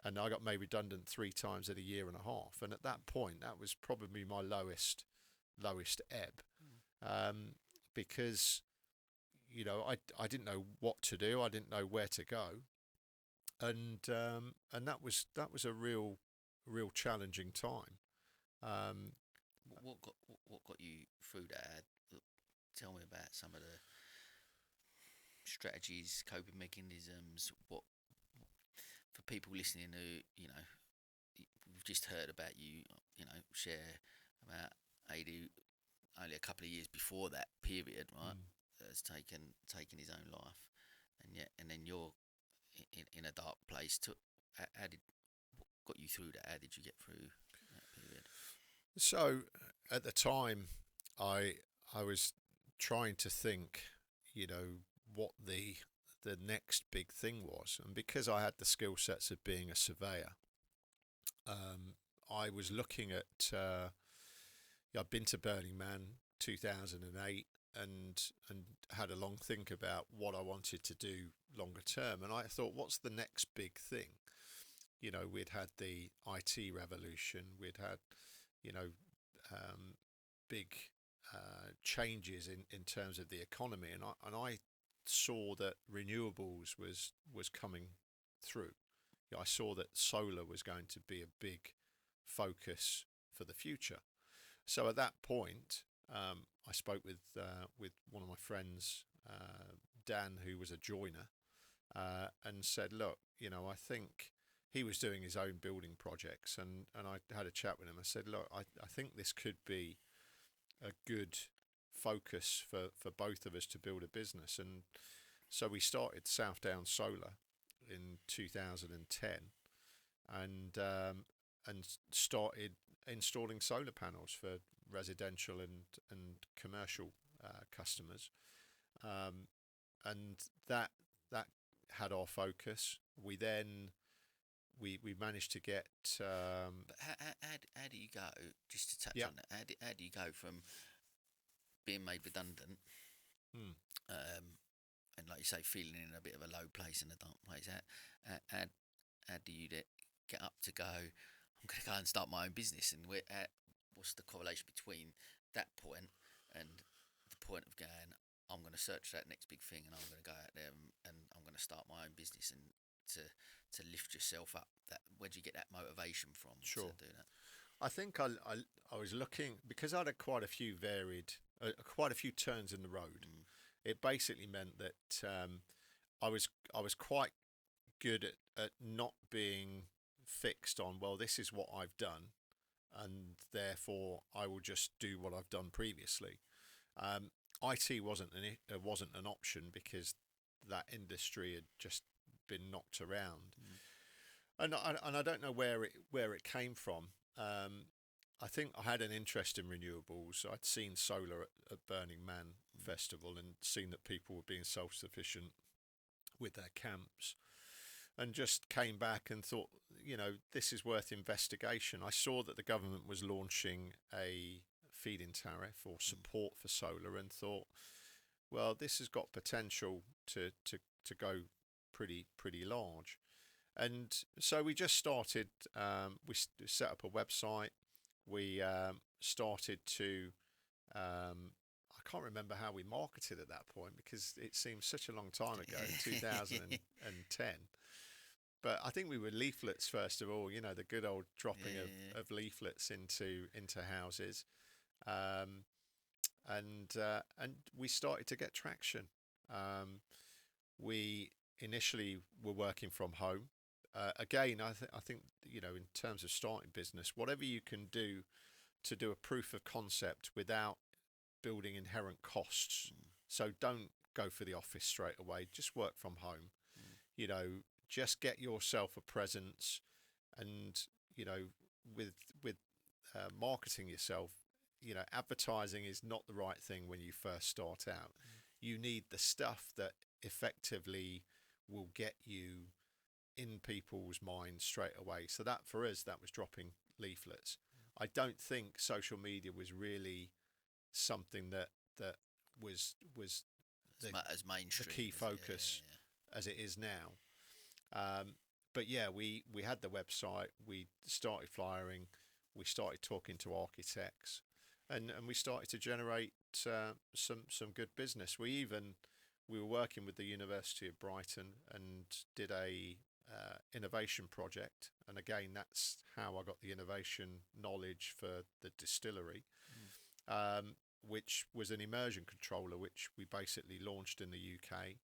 and I got made redundant 3 times in a year and a half. And at that point, that was probably my lowest ebb, because I didn't know what to do, I didn't know where to go, and that was a real challenging time. What got you through that? Tell me about some of the strategies, coping mechanisms. What, for people listening who we've just heard about you, share about AD only a couple of years before that period, right? Has taken his own life, and then you're in a dark place. How did, what got you through that? How did you get through that period? So at the time, I was trying to think, what the next big thing was, and because I had the skill sets of being a surveyor, I was looking at. I'd been to Burning Man 2008, and had a long think about what I wanted to do longer term, and I thought, what's the next big thing? We'd had the IT revolution, we'd had big changes in terms of the economy, and I saw that renewables was coming through. I saw that solar was going to be a big focus for the future. So at that point, I spoke with one of my friends, Dan, who was a joiner, and said, look, I think he was doing his own building projects, and I had a chat with him. I said, look, I think this could be a good focus for both of us to build a business. And so we started Southdown Solar in 2010, and started installing solar panels for residential and commercial customers, and that had our focus. We managed to get. But how do you go? Just to touch on that, how do you go from being made redundant, and like you say, feeling in a bit of a low place, in a dark place? How do you get up to go, I'm going to go and start my own business? And what's the correlation between that point and the point of going, I'm going to search that next big thing, and I'm going to go out there and I'm going to start my own business, and to lift yourself up? Where do you get that motivation from? Sure. To do that? I think I was looking, because I had quite a few turns in the road. It basically meant that I was quite good at not being fixed on, well, this is what I've done, and therefore I will just do what I've done previously. IT wasn't an option, because that industry had just been knocked around, and I don't know where it came from. I think I had an interest in renewables. I'd seen solar at Burning Man Festival and seen that people were being self-sufficient with their camps, and just came back and thought, this is worth investigation. I saw that the government was launching a feed-in tariff or support for solar, and thought, well, this has got potential to go pretty large. And so we just started. We set up a website. We started to. I can't remember how we marketed at that point because it seems such a long time ago, 2010. But I think we were leaflets first of all. The good old dropping of leaflets into houses, and we started to get traction. We initially were working from home. Again, I think in terms of starting business, whatever you can do to do a proof of concept without building inherent costs. So don't go for the office straight away. Just work from home. Just get yourself a presence, and with marketing yourself. Advertising is not the right thing when you first start out. You need the stuff that effectively will get you in people's minds straight away. So that, for us, that was dropping leaflets. I don't think social media was really something that was as mainstream, the key focus as it is now. But yeah, we had the website. We started flyering. We started talking to architects, and we started to generate some good business. We were working with the University of Brighton and did a innovation project, and again, that's how I got the innovation knowledge for the distillery, which was an immersion controller, which we basically launched in the UK.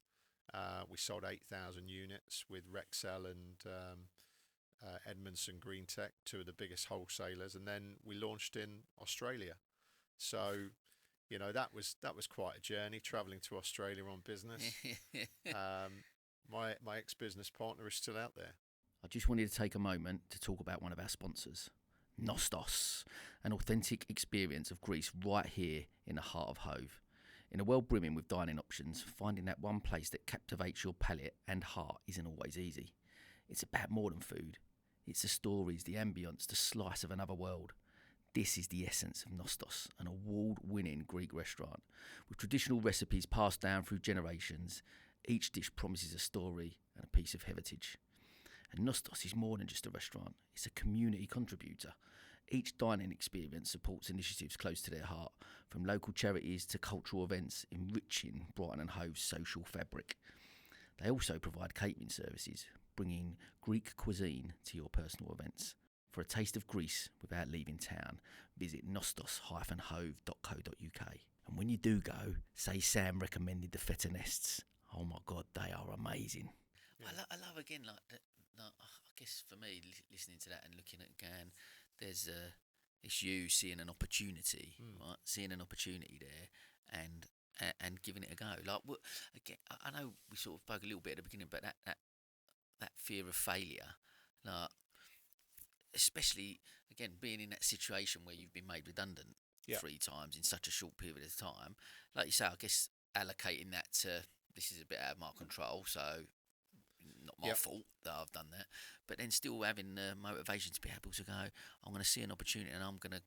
We sold 8,000 units with Rexel and Edmondson Green Tech, two of the biggest wholesalers, and then we launched in Australia. So that was quite a journey, travelling to Australia on business. My ex-business partner is still out there. I just wanted to take a moment to talk about one of our sponsors, Nostos, an authentic experience of Greece right here in the heart of Hove. In a world brimming with dining options, finding that one place that captivates your palate and heart isn't always easy. It's about more than food. It's the stories, the ambience, the slice of another world. This is the essence of Nostos, an award-winning Greek restaurant. With traditional recipes passed down through generations, each dish promises a story and a piece of heritage. And Nostos is more than just a restaurant, it's a community contributor. Each dining experience supports initiatives close to their heart, from local charities to cultural events, enriching Brighton and Hove's social fabric. They also provide catering services, bringing Greek cuisine to your personal events. For a taste of Greece without leaving town, visit nostos-hove.co.uk. And when you do go, say Sam recommended the feta nests. Oh my God, they are amazing. Yeah. I love again, I guess for me, listening to that and looking at Gan, it's you seeing an opportunity, right? Seeing an opportunity there and giving it a go. Again, I know we sort of spoke a little bit at the beginning, but that fear of failure, especially again being in that situation where you've been made redundant 3 times in such a short period of time. Like you say, I guess allocating that to this is a bit out of my control, so not my fault that I've done that, but then still having the motivation to be able to go, I'm going to see an opportunity and I'm going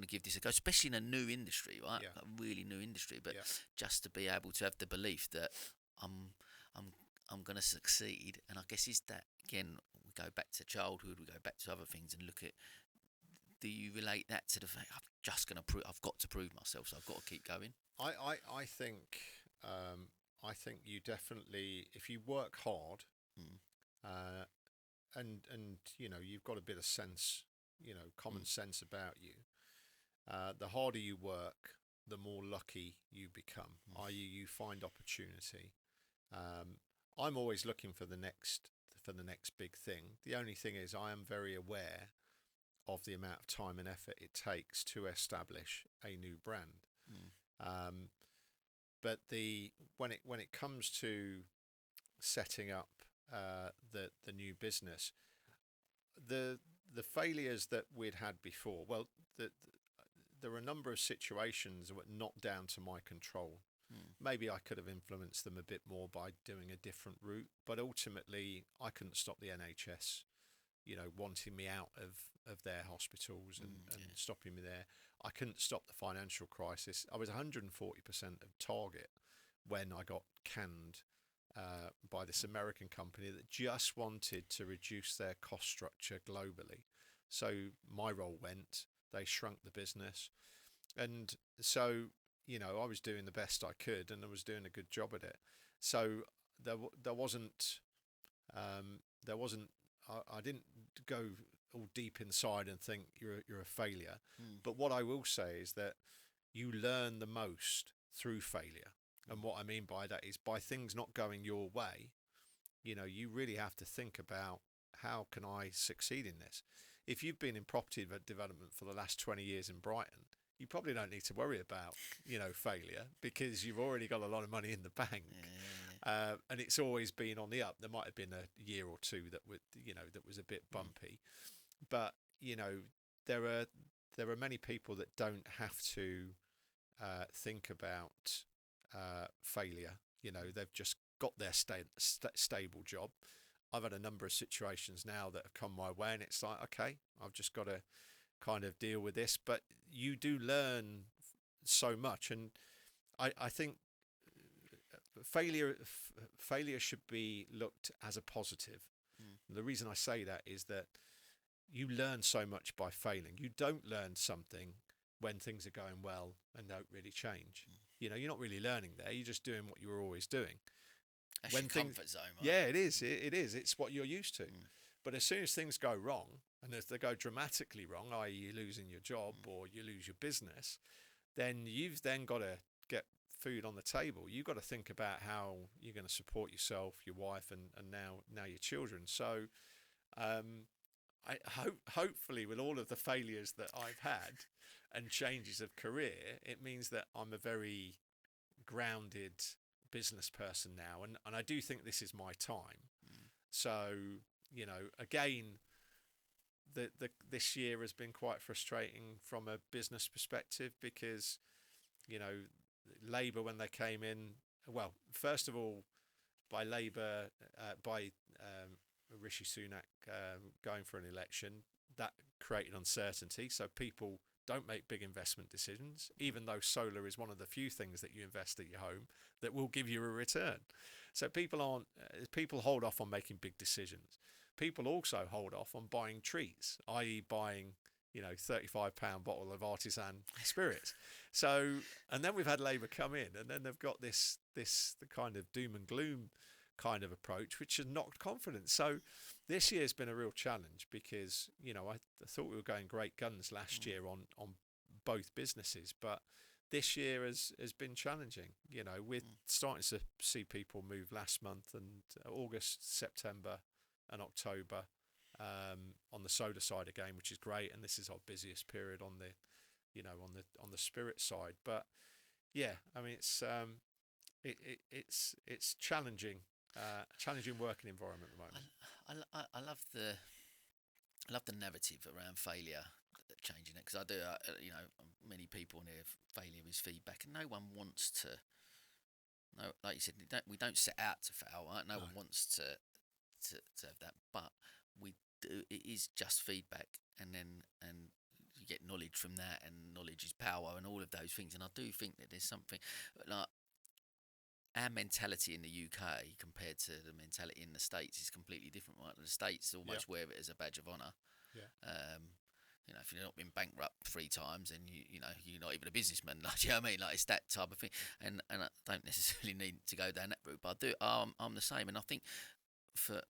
to give this a go, especially in a new industry, right? A really new industry, but just to be able to have the belief that I'm going to succeed. And I guess is that again, we go back to childhood, we go back to other things, and look at, do you relate that to the fact I've got to prove myself, so I've got to keep going? I think you definitely, if you work hard, and you've got a bit of sense, common sense about you, the harder you work, the more lucky you become, i.e. you find opportunity. I'm always looking for the next big thing. The only thing is I am very aware of the amount of time and effort it takes to establish a new brand. But when it comes to setting up the new business, the the failures that we'd had before, well, there were a number of situations that were not down to my control. Maybe I could have influenced them a bit more by doing a different route, but ultimately I couldn't stop the NHS, wanting me out of their hospitals and stopping me there. I couldn't stop the financial crisis. I was 140% of target when I got canned by this American company that just wanted to reduce their cost structure globally. So my role went, they shrunk the business. And so, I was doing the best I could and I was doing a good job at it. So there wasn't, I didn't go all deep inside and think you're a failure. But what I will say is that you learn the most through failure. And what I mean by that is by things not going your way, you really have to think about, how can I succeed in this? If you've been in property development for the last 20 years in Brighton, you probably don't need to worry about, failure, because you've already got a lot of money in the bank. And it's always been on the up. There might have been a year or two that was a bit bumpy, but there are many people that don't have to think about failure. They've just got their stable job. I've had a number of situations now that have come my way, and it's like, okay, I've just got to kind of deal with this. But you do learn so much, and I think failure should be looked as a positive. The reason I say that is that you learn so much by failing. You don't learn something when things are going well and don't really change. You're not really learning there. You're just doing what you were always doing. That's your comfort zone, right? Yeah, it is. It is. It's what you're used to. But as soon as things go wrong, and if they go dramatically wrong, i.e. you're losing your job or you lose your business, then you've then got to get food on the table. You've got to think about how you're going to support yourself, your wife, and now your children. So I hopefully with all of the failures that I've had and changes of career, it means that I'm a very grounded business person now, and I do think this is my time. So again, this year has been quite frustrating from a business perspective, because Labour, when they came in, well, first of all, by Labour, by Rishi Sunak going for an election, that created uncertainty. So people don't make big investment decisions, even though solar is one of the few things that you invest at your home that will give you a return. So people hold off on making big decisions. People also hold off on buying treats, i.e. buying, £35 bottle of artisan spirits. So, and then we've had Labour come in, and then they've got the kind of doom and gloom kind of approach, which has knocked confidence. So this year's been a real challenge, because I thought we were going great guns last year on both businesses, but this year has been challenging. We're starting to see people move last month and August, September and October on the soda side again, which is great, and this is our busiest period on the on the spirit side. But yeah, I mean, it's challenging working environment at the moment. I love the narrative around failure changing it, because I do many people near failure is feedback, and no one wants to. No, like you said, we don't set out to fail, right? No one wants to have that, but we do. It is just feedback, and you get knowledge from that, and knowledge is power, and all of those things. And I do think that there's something like our mentality in the UK compared to the mentality in the States is completely different, right? The States almost wear it as a badge of honour. If you've not been bankrupt 3 times, and you're not even a businessman, like, you know what I mean? Like, it's that type of thing. And I don't necessarily need to go down that route, but I do. I'm the same, and I think for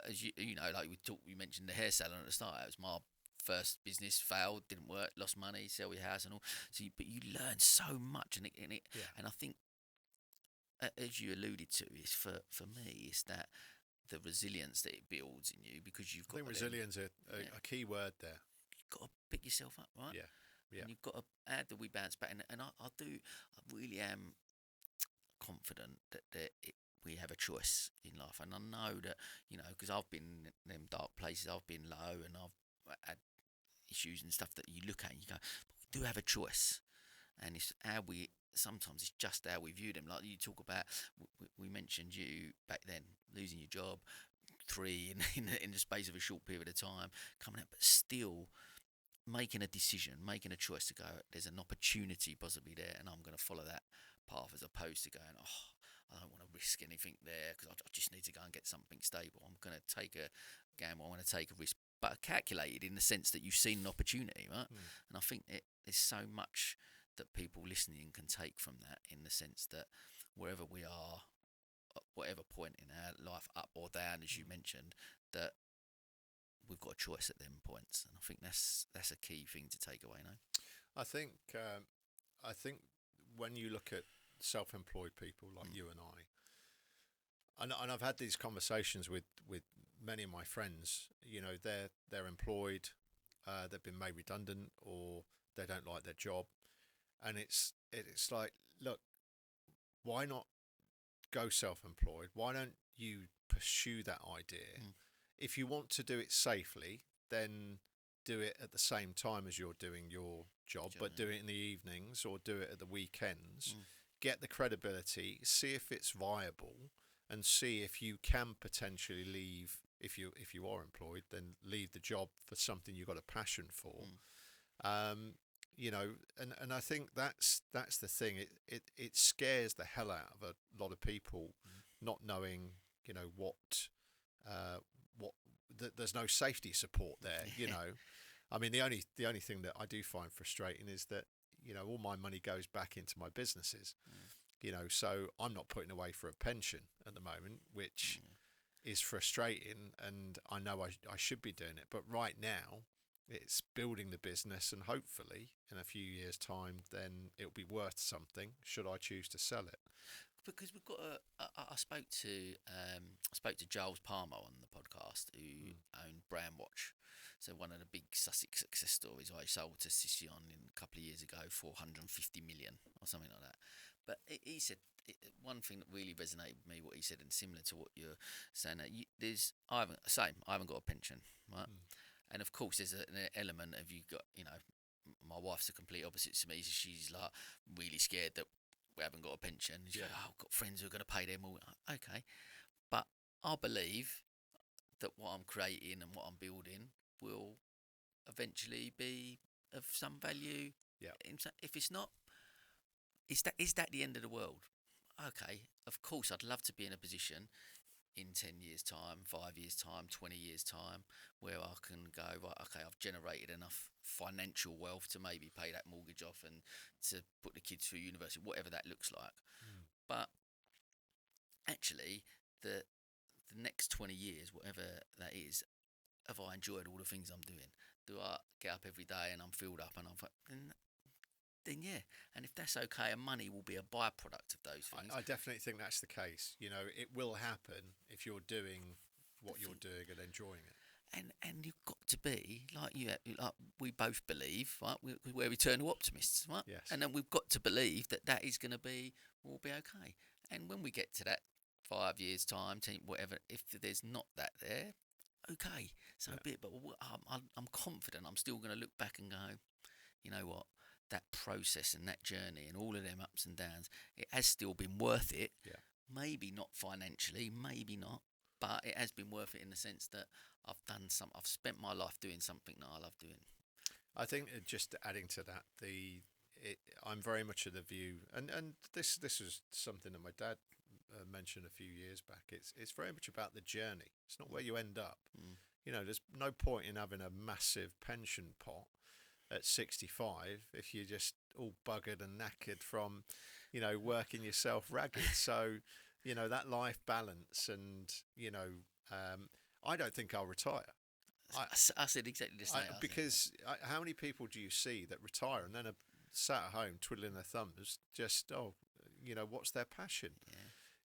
as you like we mentioned the hair salon at the start. It was my first business, failed, didn't work, lost money, sell your house and all. So, but you learn so much, and I think, as you alluded to, is for me, it's that the resilience that it builds in you, because you've got. I think resilience is a key word there. You've got to pick yourself up, right? Yeah. And you've got to add the we bounce back, and I really am confident that we have a choice in life, and I know that because I've been in them dark places, I've been low, and had issues and stuff that you look at and you go, we do have a choice, and it's how we. Sometimes it's just how we view them. Like you talk about, we mentioned you back then losing your job, 3 in the space of a short period of time, coming out, but still making a decision, making a choice to go. There's an opportunity possibly there, and I'm going to follow that path as opposed to going, I don't want to risk anything there because I just need to go and get something stable. I'm going to take a gamble. I want to take a risk, but calculated in the sense that you've seen an opportunity, right? And I think there's so much that people listening can take from that, in the sense that wherever we are, at whatever point in our life, up or down, as you mentioned, that we've got a choice at them points, and I think that's a key thing to take away. No, I think when you look at self-employed people like you and I, and I've had these conversations with many of my friends. You know, they're employed, they've been made redundant, or they don't like their job, and it's like, look, why not go self-employed? Why don't you pursue that idea? If you want to do it safely, then do it at the same time as you're doing your job, but do it in the evenings or do it at the weekends. Get the credibility, see if it's viable, and see if you can potentially leave. If you are employed, then leave the job for something you've got a passion for. You know, and I think that's the thing. It scares the hell out of a lot of people, not knowing, you know, there's no safety support there. You know, I mean, the only thing that I do find frustrating is that, you know, all my money goes back into my businesses. You know, so I'm not putting away for a pension at the moment, which is frustrating, and I know I should be doing it, but right now it's building the business, and hopefully in a few years' time, then it'll be worth something should I choose to sell it. Because we've got I spoke to Giles Palmer on the podcast, who owned Brandwatch. So one of the big Sussex success stories. I sold to Sission a couple of years ago, 450 million or something like that. But he said one thing that really resonated with me, what he said, and similar to what you're saying, that I haven't got a pension, right? And of course, there's an element of, you got, you know, my wife's the complete opposite to me. So she's like really scared that we haven't got a pension. She's like, I've got friends who are going to pay them all. Okay, but I believe that what I'm creating and what I'm building will eventually be of some value. Yeah. If it's not, is that the end of the world? Okay, of course, I'd love to be in a position in 10 years' time, 5 years' time, 20 years' time, where I can go, right, okay, I've generated enough financial wealth to maybe pay that mortgage off and to put the kids through university, whatever that looks like. But actually, the next 20 years, whatever that is, have I enjoyed all the things I'm doing? Do I get up every day and I'm filled up and then yeah, and if that's okay, and money will be a byproduct of those things. I definitely think that's the case. You know, it will happen if you're doing what you're doing and enjoying it. And you've got to be like we both believe, right? We're eternal optimists, right? Yes. And then we've got to believe that is going to be, will be okay. And when we get to that 5 years time, whatever, if there's not that there, okay, so be it. But I'm confident. I'm still going to look back and go, you know what? That process and that journey and all of them ups and downs, it has still been worth it. Yeah. Maybe not financially, maybe not, but it has been worth it in the sense that I've spent my life doing something that I love doing. I think just adding to that, I'm very much of the view, and this is something that my dad mentioned a few years back. It's very much about the journey. It's not where you end up. You know, there's no point in having a massive pension pot at 65 if you're just all buggered and knackered from, you know, working yourself ragged. So, you know, that life balance, and, you know, I don't think I'll retire. I said exactly the same. Because how many people do you see that retire and then are sat at home twiddling their thumbs, just, you know, what's their passion? Yeah.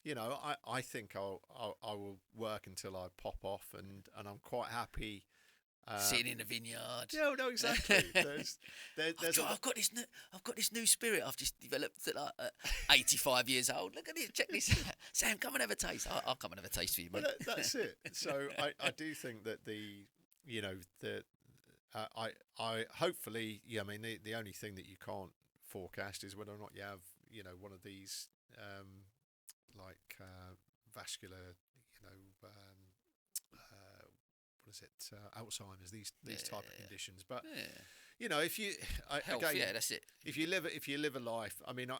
You know, I think I will work until I pop off, and I'm quite happy. Sitting in the vineyard. Yeah, no, exactly. I've got this new spirit I've just developed at 85 years old. Look at this, check this out. Sam, come and have a taste. I'll come and have a taste for you, mate. Well, that's it. So I do think that I hopefully, yeah. I mean, the only thing that you can't forecast is whether or not you have, one of these like vascular, what is it, Alzheimer's, these type of conditions. But if you Health, again, that's it. if you live a life, I mean,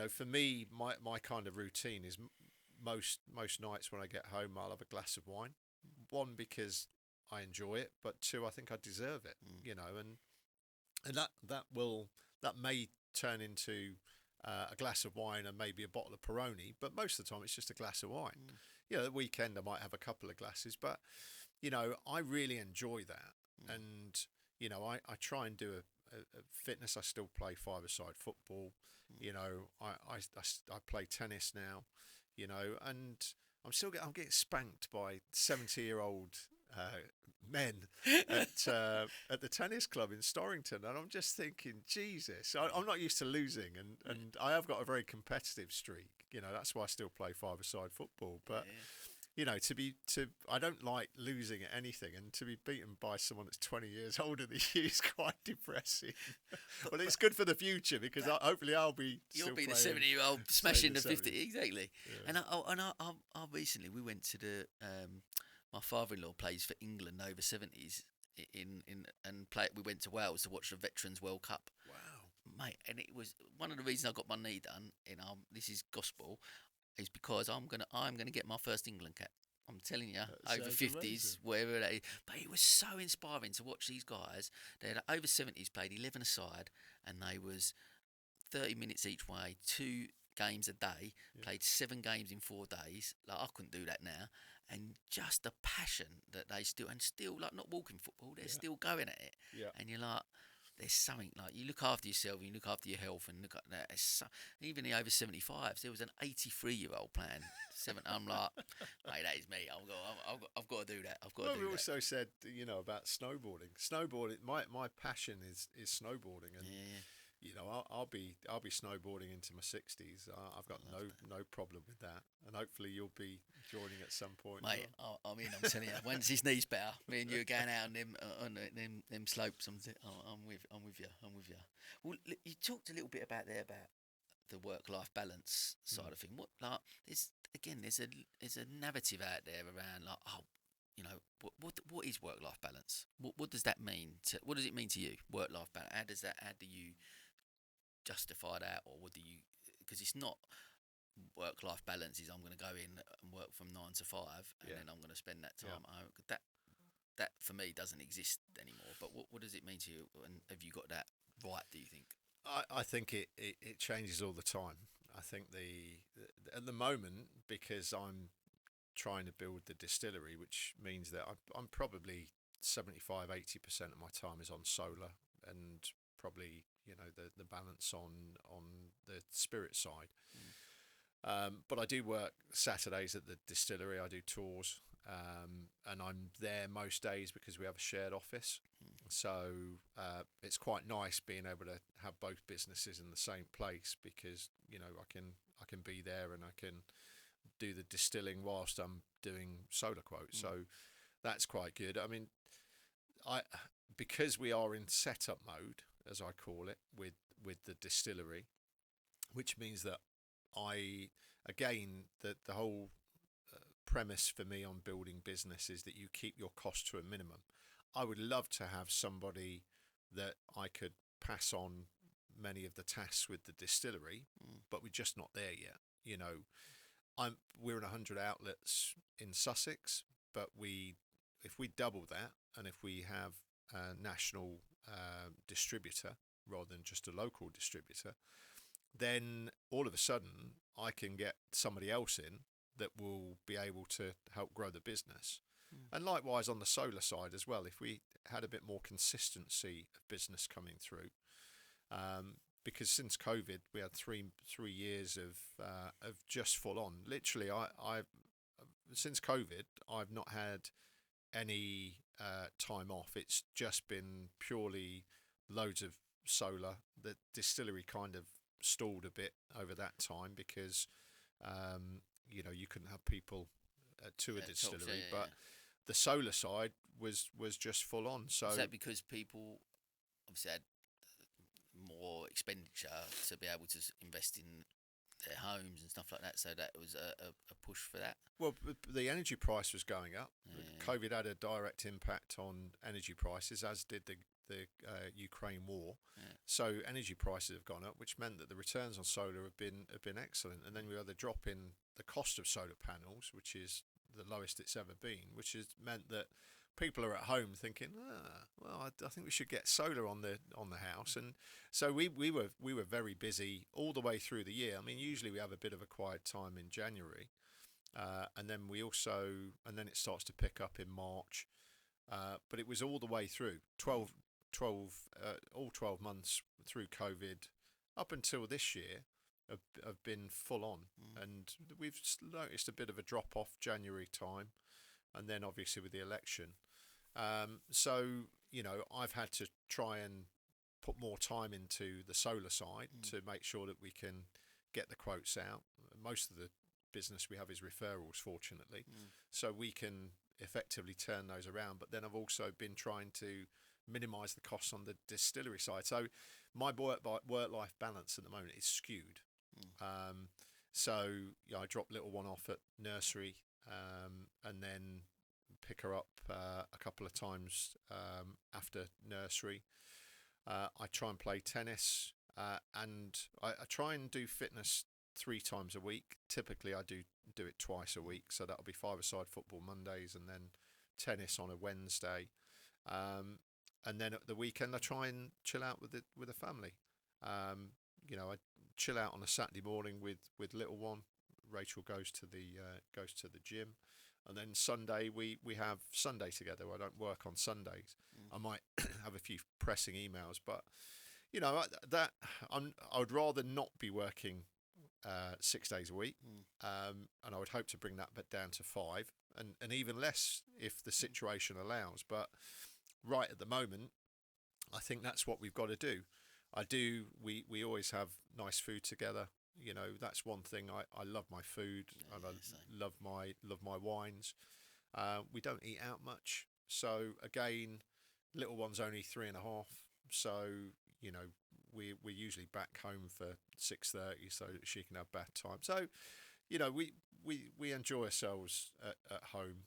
for me, my kind of routine is most nights when I get home, I'll have a glass of wine. One, because I enjoy it, but two, I think I deserve it. And that may turn into a glass of wine and maybe a bottle of Peroni, but most of the time it's just a glass of wine. The weekend I might have a couple of glasses, but I really enjoy that. And I try and do a fitness. I still play five-a-side football. I play tennis now. And I'm getting spanked by 70-year-old men at the tennis club in Storrington, and I'm just thinking, Jesus, I'm not used to losing, and I have got a very competitive streak. That's why I still play five-a-side football. But I don't like losing at anything, and to be beaten by someone that's 20 years older than you is quite depressing. But it's good for the future, because hopefully you'll be the 70-year-old smashing the 50, exactly. Yeah. And I recently, we went to the my father-in-law plays for England over 70s we went to Wales to watch the Veterans World Cup. Wow, mate, and it was one of the reasons I got my knee done. This is gospel. Is because I'm gonna get my first England cap. I'm telling you, over 50s, wherever that is. But it was so inspiring to watch these guys. They had over 70s, played 11 aside, and they was 30 minutes each way, 2 games a day, played 7 games in 4 days. Like, I couldn't do that now. And just the passion that they still like not walking football, they're still going at it. Yeah. And you're like, there's something like, you look after yourself, you look after your health, and look at that. Even the over 75s, there was an 83-year-old playing 7. I'm like, mate, that is me. I've got to do that. I've got to do that. We also said, about snowboarding. Snowboarding. My passion is snowboarding, and I'll be snowboarding into my 60s. I've got no problem with that, and hopefully you'll be joining at some point. Mate, I'm telling you, once his knees better, me and you are going out on them slopes. I'm with you. Well, you talked a little bit about the work-life balance side of thing. There's a narrative out there around what is work-life balance? What does that mean? What does it mean to you? Work-life balance. How do you justify that, or what do you? Because it's not work-life balance. Is I'm going to go in and work from 9 to 5, and then I'm going to spend that time at home. That for me doesn't exist anymore. But what does it mean to you? And have you got that right? Do you think? I think it changes all the time. I think at the moment, because I'm trying to build the distillery, which means that I'm probably 75-80% of my time is on solar, and probably the balance on the spirit side. But I do work Saturdays at the distillery. I do tours, and I'm there most days because we have a shared office. So it's quite nice being able to have both businesses in the same place, because I can be there and I can do the distilling whilst I'm doing solar quotes. So that's quite good. I mean, because we are in setup mode, as I call it, with the distillery, which means that the whole premise for me on building business is that you keep your costs to a minimum. I would love to have somebody that I could pass on many of the tasks with the distillery, but we're just not there yet. We're in 100 outlets in Sussex, but if we double that, and if we have a national distributor rather than just a local distributor, then all of a sudden I can get somebody else in that will be able to help grow the business. And likewise on the solar side as well, if we had a bit more consistency of business coming through, because since COVID we had three years of just full on. Literally, I since COVID I've not had any time off. It's just been purely loads of solar. The distillery kind of stalled a bit over that time because you couldn't have people to a distillery, but the solar side was just full on. So is that because people obviously had more expenditure to be able to invest in their homes and stuff like that, so that was a push for that? Well, the energy price was going up. Yeah. COVID had a direct impact on energy prices, as did the Ukraine war. Yeah. So energy prices have gone up, which meant that the returns on solar have been excellent. And then we had the drop in the cost of solar panels, which is the lowest it's ever been, which has meant that people are at home thinking, I think we should get solar on the house. And so we were very busy all the way through the year. I mean, usually we have a bit of a quiet time in January, and then it starts to pick up in March. But it was all the way through 12 months through COVID up until this year have been full on. And we've noticed a bit of a drop off January time, and then obviously with the election. So, I've had to try and put more time into the solar side to make sure that we can get the quotes out. Most of the business we have is referrals, fortunately, so we can effectively turn those around. But then I've also been trying to minimise the costs on the distillery side. So my work-life balance at the moment is skewed. So I drop little one off at nursery, and then pick her up a couple of times after nursery. I try and play tennis, and I try and do fitness 3 times a week. Typically I do it twice a week, so that'll be 5-a-side football Mondays and then tennis on a Wednesday. And then at the weekend I try and chill out with the family. I chill out on a Saturday morning with little one. Rachel goes to the gym. And then Sunday we have Sunday together. I don't work on Sundays. I might have a few pressing emails, but I would rather not be working 6 days a week, and I would hope to bring that bit down to 5, and even less if the situation allows. But right at the moment, I think that's what we've got to do. We always have nice food together. That's one thing. I love my food, and I love my wines. We don't eat out much, so again, little one's only 3.5, so we're usually back home for 6:30 so that she can have bath time. So we enjoy ourselves at home,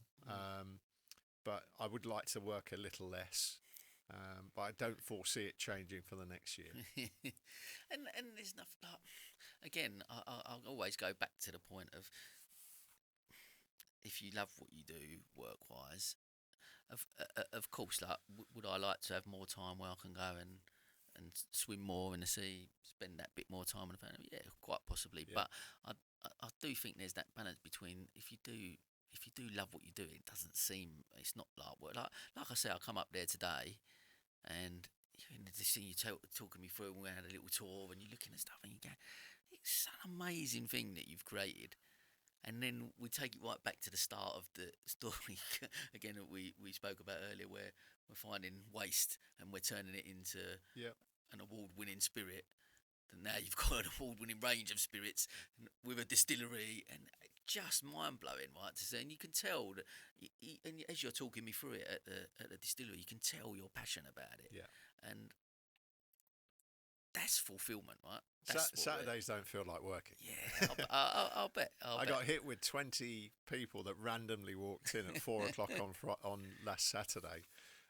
but I would like to work a little less. But I don't foresee it changing for the next year. and there's nothing like, again, I'll always go back to the point of, if you love what you do work-wise, of course, like, would I like to have more time where I can go and swim more in the sea, spend that bit more time on the family? Yeah, quite possibly. Yeah. But I do think there's that balance between, if you do love what you do, it doesn't seem, it's not like work. Like I say, I come up there today, and this thing you're talking me through, and we had a little tour, and you're looking at stuff, and you go, it's an amazing thing that you've created. And then we take it right back to the start of the story again that we spoke about earlier, where we're finding waste and we're turning it into an award-winning spirit. And now you've got an award-winning range of spirits with a distillery, and just mind-blowing, right, to see. And you can tell that, and as you're talking me through it at the distillery, you can tell your passion about it. Yeah. And that's fulfillment, right? Saturdays don't feel like working. Yeah, I'll bet. I got hit with 20 people that randomly walked in at 4 o'clock on last Saturday,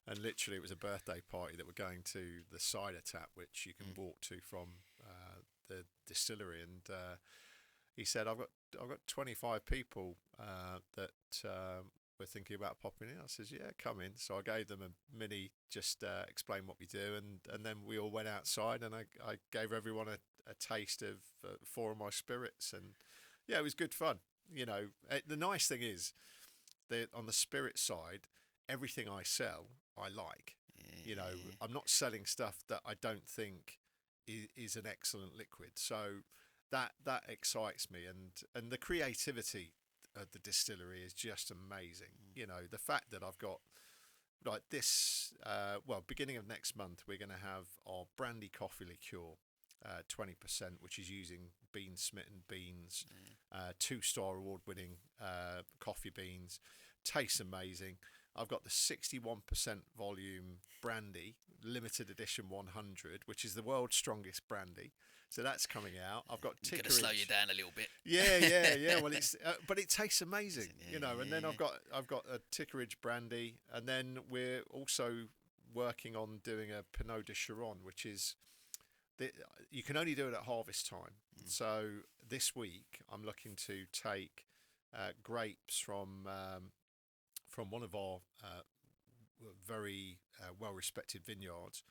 and literally it was a birthday party that we're going to the cider tap, which you can walk to from the distillery, and he said, I've got 25 people that we're thinking about popping in. I says, yeah, come in. So I gave them a mini, just explain what we do, and then we all went outside, and I gave everyone a taste of 4 of my spirits, and yeah, it was good fun. The nice thing is that on the spirit side, everything I sell, I like. Yeah. I'm not selling stuff that I don't think is an excellent liquid. So that excites me, and the creativity of the distillery is just amazing. The fact that I've got, like, this, beginning of next month, we're going to have our brandy coffee liqueur, 20%, which is using Bean Smitten beans, 2-star award-winning coffee beans. Tastes amazing. I've got the 61% volume brandy, limited edition 100, which is the world's strongest brandy. So that's coming out. I've got Got to Tickeridge. slow you down a little bit. Yeah. Well, it's but it tastes amazing, And then yeah. I've got a Tickeridge brandy, and then we're also working on doing a Pinot de Chiron, which is you can only do it at harvest time. So this week I'm looking to take grapes from one of our very well-respected vineyards,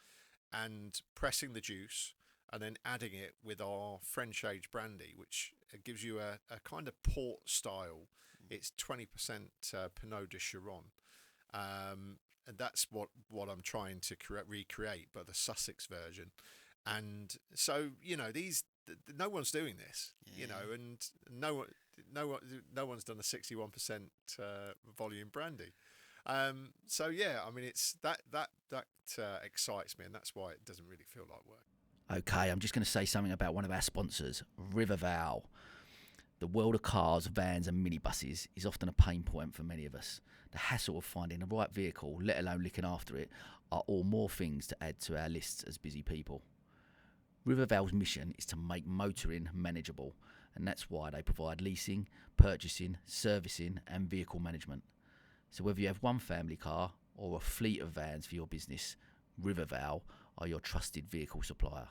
and pressing the juice, and then adding it with our French aged brandy, which gives you a kind of port style. It's 20% Pinot de Chiron, and that's what I'm trying to recreate, but the Sussex version. And so no one's doing this, and no one's done a 61% volume brandy. So yeah, I mean, it's that excites me, and that's why it doesn't really feel like work. Okay, I'm just going to say something about one of our sponsors, Riverval. The world of cars, vans and minibuses is often a pain point for many of us. The hassle of finding the right vehicle, let alone looking after it, are all more things to add to our lists as busy people. Riverval's mission is to make motoring manageable, and that's why they provide leasing, purchasing, servicing and vehicle management. So whether you have one family car or a fleet of vans for your business, Riverval are your trusted vehicle supplier.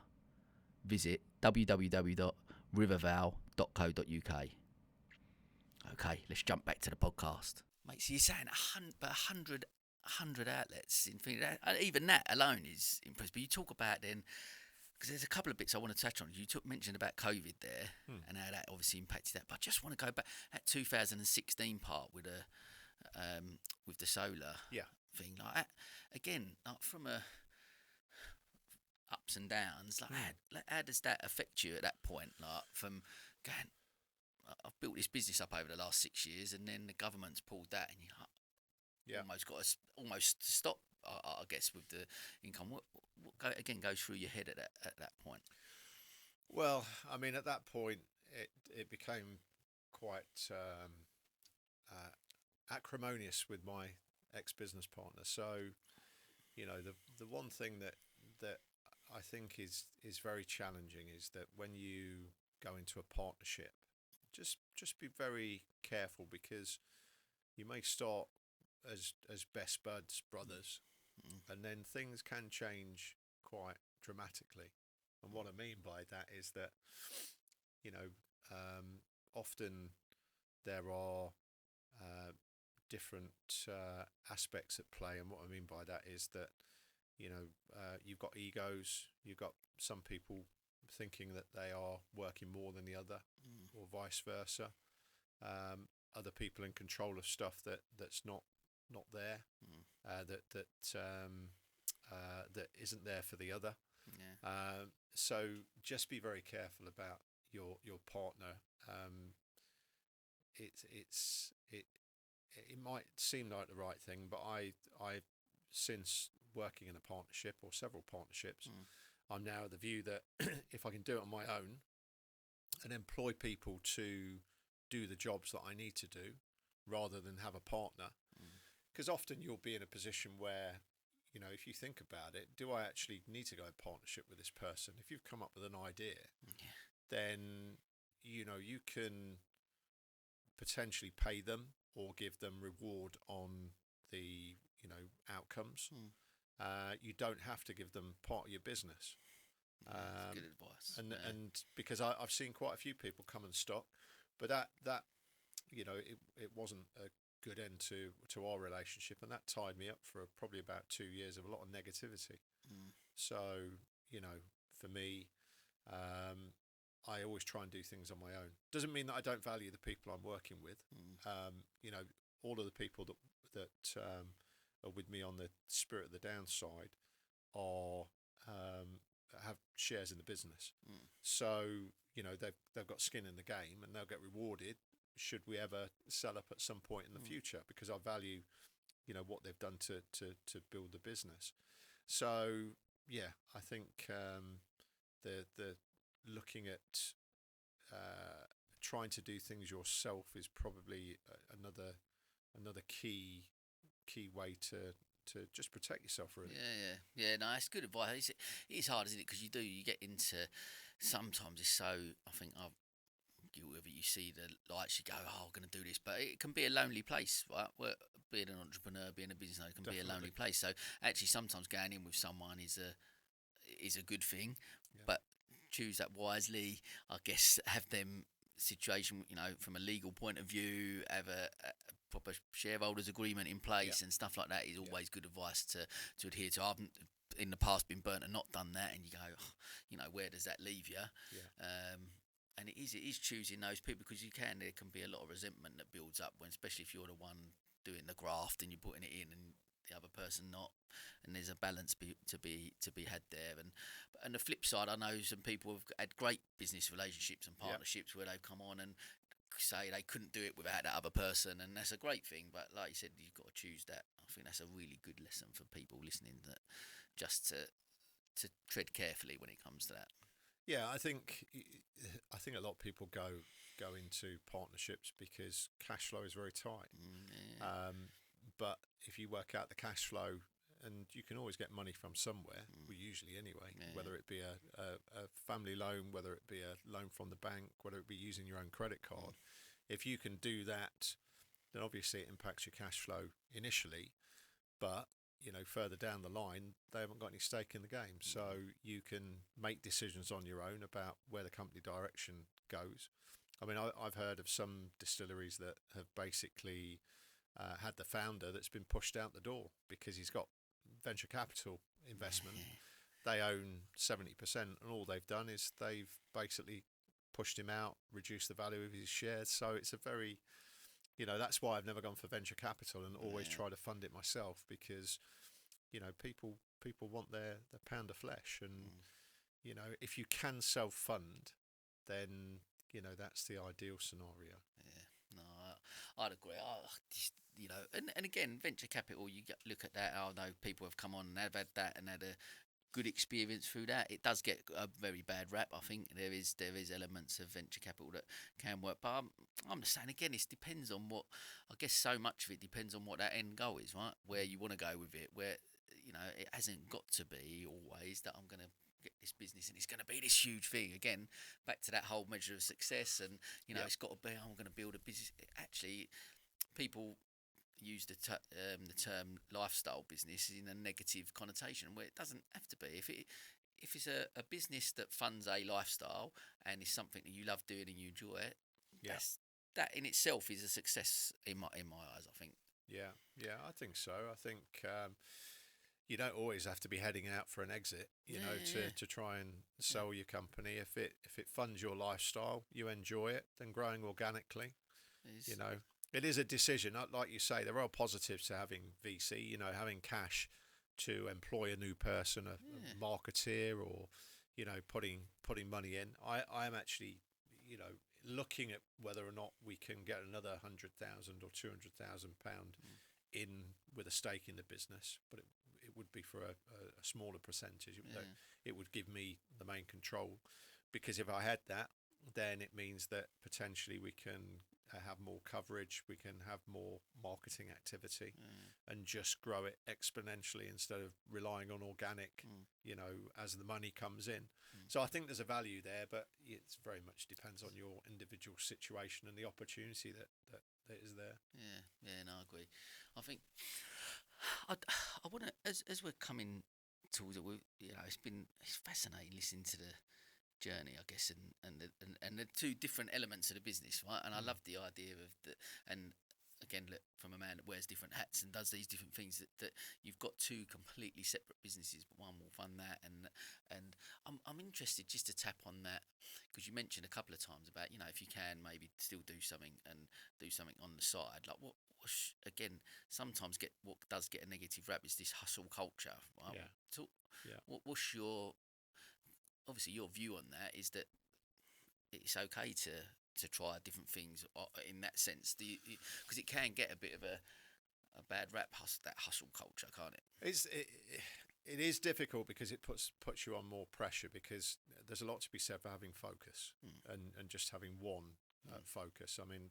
Visit www.riverval.co.uk. Okay, let's jump back to the podcast. Mate, so you're saying 100 outlets in Phoenix. Even that alone is impressive. But you talk about then, because there's a couple of bits I want to touch on. You mentioned about COVID there and how that obviously impacted that. But I just want to go back that 2016 part with the solar thing. Like that, again, like from a ups and downs, like how does that affect you at that point? Like from going, I've built this business up over the last 6 years, and then the government's pulled that, and you almost got to stop. I guess with the income, what goes through your head at that point? Well, I mean, at that point, it became quite acrimonious with my ex-business partner. So, the one thing that I think is very challenging is that when you go into a partnership, just be very careful, because you may start as best buds, brothers, and then things can change quite dramatically. And what I mean by that is that often there are different aspects at play, and what I mean by that is that you've got egos, you've got some people thinking that they are working more than the other, or vice versa. Other people in control of stuff that's not there, that isn't there for the other. So just be very careful about your partner. It might seem like the right thing, but I since working in a partnership or several partnerships, I'm now of the view that if I can do it on my own and employ people to do the jobs that I need to do, rather than have a partner, because often you'll be in a position where, if you think about it, do I actually need to go in partnership with this person? If you've come up with an idea, then you can potentially pay them or give them reward on the outcomes. You don't have to give them part of your business. That's good advice. And because I've seen quite a few people come and stock, but that it wasn't a good end to our relationship, and that tied me up for probably about 2 years of a lot of negativity. So for me, I always try and do things on my own. Doesn't mean that I don't value the people I'm working with. All of the people that are with me on the Spirit of the Downside are have shares in the business. So they've got skin in the game, and they'll get rewarded should we ever sell up at some point in the future, because I value what they've done to build the business. So I think the looking at trying to do things yourself is probably another key key way to just protect yourself, really. Yeah. No, it's good advice. It's hard, isn't it? Because you get into, sometimes it's so, I think I've guilty of it. You see the lights, you go, oh, I'm going to do this, but it can be a lonely place, right? Where being an entrepreneur, being a business owner, can be a lonely place. So actually, sometimes going in with someone is a good thing, but choose that wisely. I guess have them situation, from a legal point of view, have a proper shareholders agreement in place and stuff like that is always good advice to adhere to. I've in the past been burnt and not done that, and you go, where does that leave you? And it is choosing those people, because there can be a lot of resentment that builds up, especially if you're the one doing the graft and you're putting it in and the other person not, and there's a balance to be had there. And the flip side, I know some people have had great business relationships and partnerships where they've come on and say they couldn't do it without that other person, and that's a great thing. But like you said, you've got to choose that. I think that's a really good lesson for people listening, that just to tread carefully when it comes to that. Yeah, I think a lot of people go into partnerships because cash flow is very tight. But if you work out the cash flow, and you can always get money from somewhere, well, usually anyway, whether it be a family loan, whether it be a loan from the bank, whether it be using your own credit card. If you can do that, then obviously it impacts your cash flow initially, but further down the line, they haven't got any stake in the game. So you can make decisions on your own about where the company direction goes. I mean, I've heard of some distilleries that have basically had the founder that's been pushed out the door because he's got venture capital investment. They own 70%, and all they've done is they've basically pushed him out, reduced the value of his shares. So it's a very, that's why I've never gone for venture capital and always try to fund it myself, because people want their pound of flesh, and if you can self-fund, then that's the ideal scenario. No, I'd agree. And again, venture capital, look at that. I know people have come on and have had that and had a good experience through that. It does get a very bad rap. I think there is elements of venture capital that can work, but I'm just saying again, it depends on what. I guess so much of it depends on what that end goal is, right? Where you want to go with it. Where it hasn't got to be always that I'm going to get this business and it's going to be this huge thing. Again, back to that whole measure of success, and it's got to be, I'm going to build a business. Actually, people use the term lifestyle business in a negative connotation, where it doesn't have to be. If it's a business that funds a lifestyle and is something that you love doing and you enjoy it, that in itself is a success in my eyes, I think. Yeah, I think so. I think you don't always have to be heading out for an exit, to try and sell your company. If it funds your lifestyle, you enjoy it, then growing organically, it is a decision. Like you say, there are positives to having VC, having cash to employ a new person, a marketeer, or, putting money in. I am actually, looking at whether or not we can get another £100,000 or £200,000 in with a stake in the business, but it would be for a smaller percentage. It would give me the main control, because if I had that, then it means that potentially we can have more coverage, we can have more marketing activity, and just grow it exponentially instead of relying on organic, as the money comes in. So I think there's a value there, but it very much depends on your individual situation and the opportunity that is there. Yeah, no, I agree. I think I want to, as we're coming towards it, it's fascinating listening to the journey, I guess, and the two different elements of the business, right? And I love the idea of and again, look, from a man that wears different hats and does these different things, that you've got two completely separate businesses, but one will fund that, and I'm interested just to tap on that, because you mentioned a couple of times about, if you can maybe still do something and do something on the side, like what again, sometimes what does get a negative rap is this hustle culture, right? What's your, obviously your view on that is that it's okay to try different things in that sense, because it can get a bit of a bad rap, that hustle culture, can't it? It is difficult because it puts you on more pressure, because there's a lot to be said for having focus and just having one focus. I mean,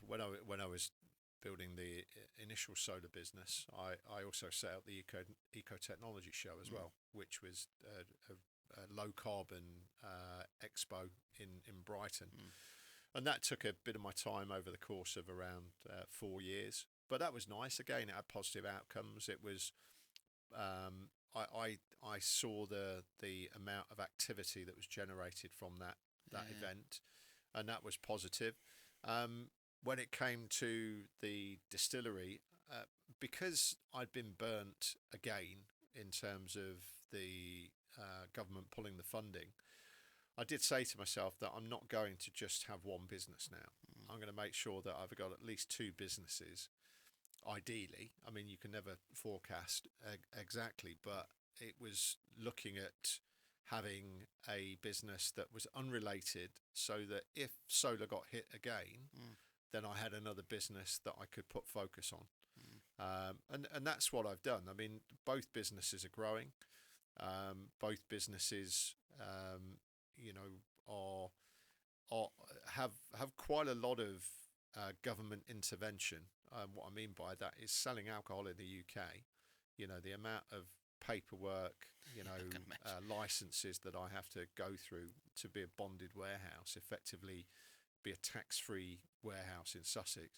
when I was building the initial solar business, I also set up the eco technology show as well, which was a low carbon expo in Brighton. And that took a bit of my time over the course of around 4 years. But that was nice. Again, it had positive outcomes. It was, I saw the amount of activity that was generated from that event, and that was positive. When it came to the distillery, because I'd been burnt again in terms of the government pulling the funding, I did say to myself that I'm not going to just have one business now. I'm going to make sure that I've got at least 2 businesses, ideally. I mean, you can never forecast exactly, but it was looking at having a business that was unrelated, so that if solar got hit again, then I had another business that I could put focus on. And that's what I've done. I mean, both businesses are growing. Both businesses, have quite a lot of government intervention. What I mean by that is selling alcohol in the UK. The amount of paperwork, licenses that I have to go through to be a bonded warehouse, effectively be a tax-free warehouse in Sussex,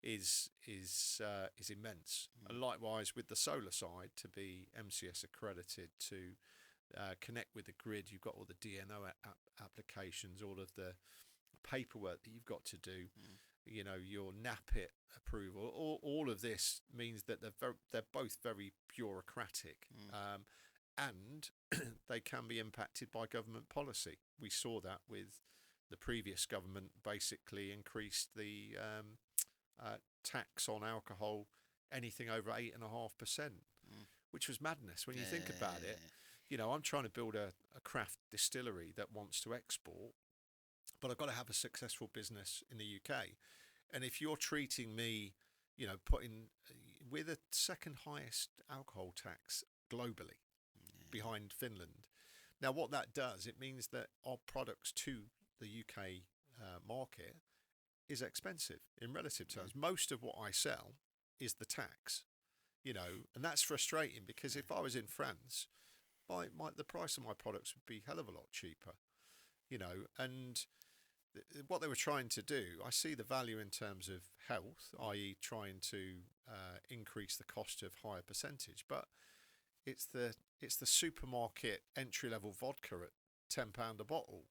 is immense. And likewise with the solar side, to be MCS accredited, to connect with the grid, you've got all the DNO applications, all of the paperwork that you've got to do, your NAPIT approval. All of this means that they're both very bureaucratic, and they can be impacted by government policy. We saw that with the previous government basically increased the tax on alcohol anything over 8.5%, which was madness when you think about it. I'm trying to build a craft distillery that wants to export, but I've got to have a successful business in the UK. And if you're treating me, putting with the second highest alcohol tax globally, behind Finland. Now, what that does, it means that our products to the UK market is expensive in relative terms. Most of what I sell is the tax, and that's frustrating, because if I was in France, the price of my products would be a hell of a lot cheaper, and what they were trying to do, I see the value in terms of health, i.e. trying to increase the cost of higher percentage, but it's the supermarket entry-level vodka at £10 a bottle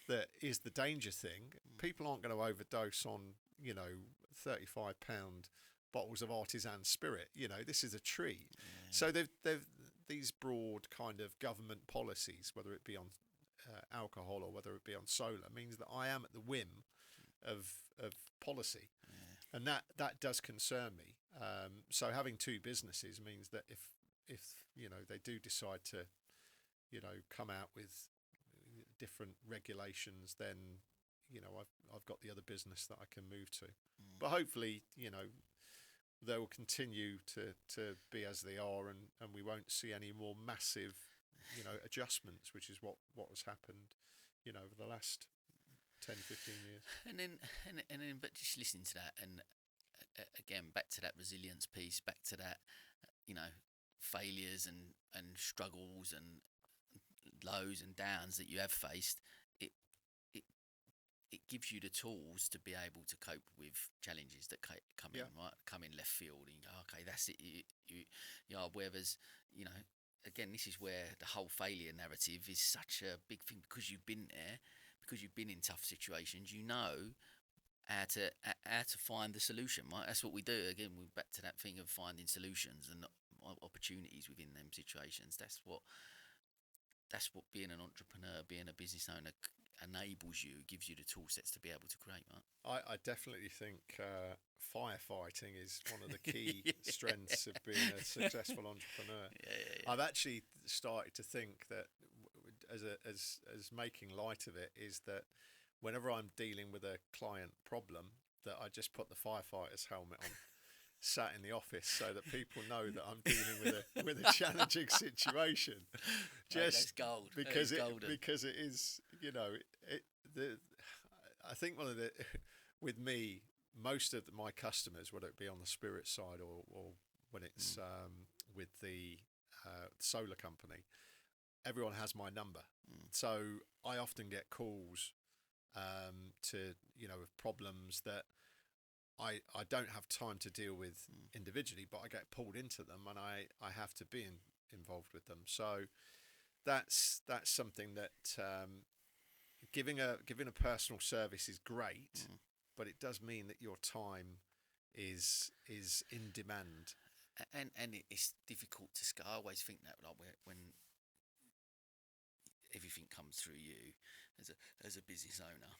that is the danger thing. People aren't going to overdose on, £35 bottles of artisan spirit. This is a treat. So they've these broad kind of government policies, whether it be on alcohol or whether it be on solar, means that I am at the whim of policy, and that does concern me. So having 2 businesses means that if they do decide to come out with different regulations, then I've got the other business that I can move to. But hopefully they will continue to be as they are, and we won't see any more massive adjustments, which is what has happened over the last 10-15 years. And then but just listening to that, and again back to that resilience piece, back to that failures and struggles and lows and downs that you have faced, it gives you the tools to be able to cope with challenges that come in left field, and you go, okay, that's it. Whereas again, this is where the whole failure narrative is such a big thing, because you've been there, because you've been in tough situations. How to find the solution, right? That's what we do. Again, we're back to that thing of finding solutions and opportunities within them situations. That's what being an entrepreneur, being a business owner enables you, gives you the tool sets to be able to create, right? I definitely think firefighting is one of the key strengths of being a successful entrepreneur. I've actually started to think that as making light of it is that whenever I'm dealing with a client problem, that I just put the firefighter's helmet on, sat in the office, so that people know that I'm dealing with a challenging situation. That's gold. Because it is, I think with me, most of my customers, whether it be on the spirit side or when it's with the solar company, everyone has my number. So I often get calls to, with problems that I don't have time to deal with individually, but I get pulled into them and I have to be involved with them. So that's something that giving a personal service is great, but it does mean that your time is in demand. And it's difficult to scale. I always think that, like, when everything comes through you as a business owner,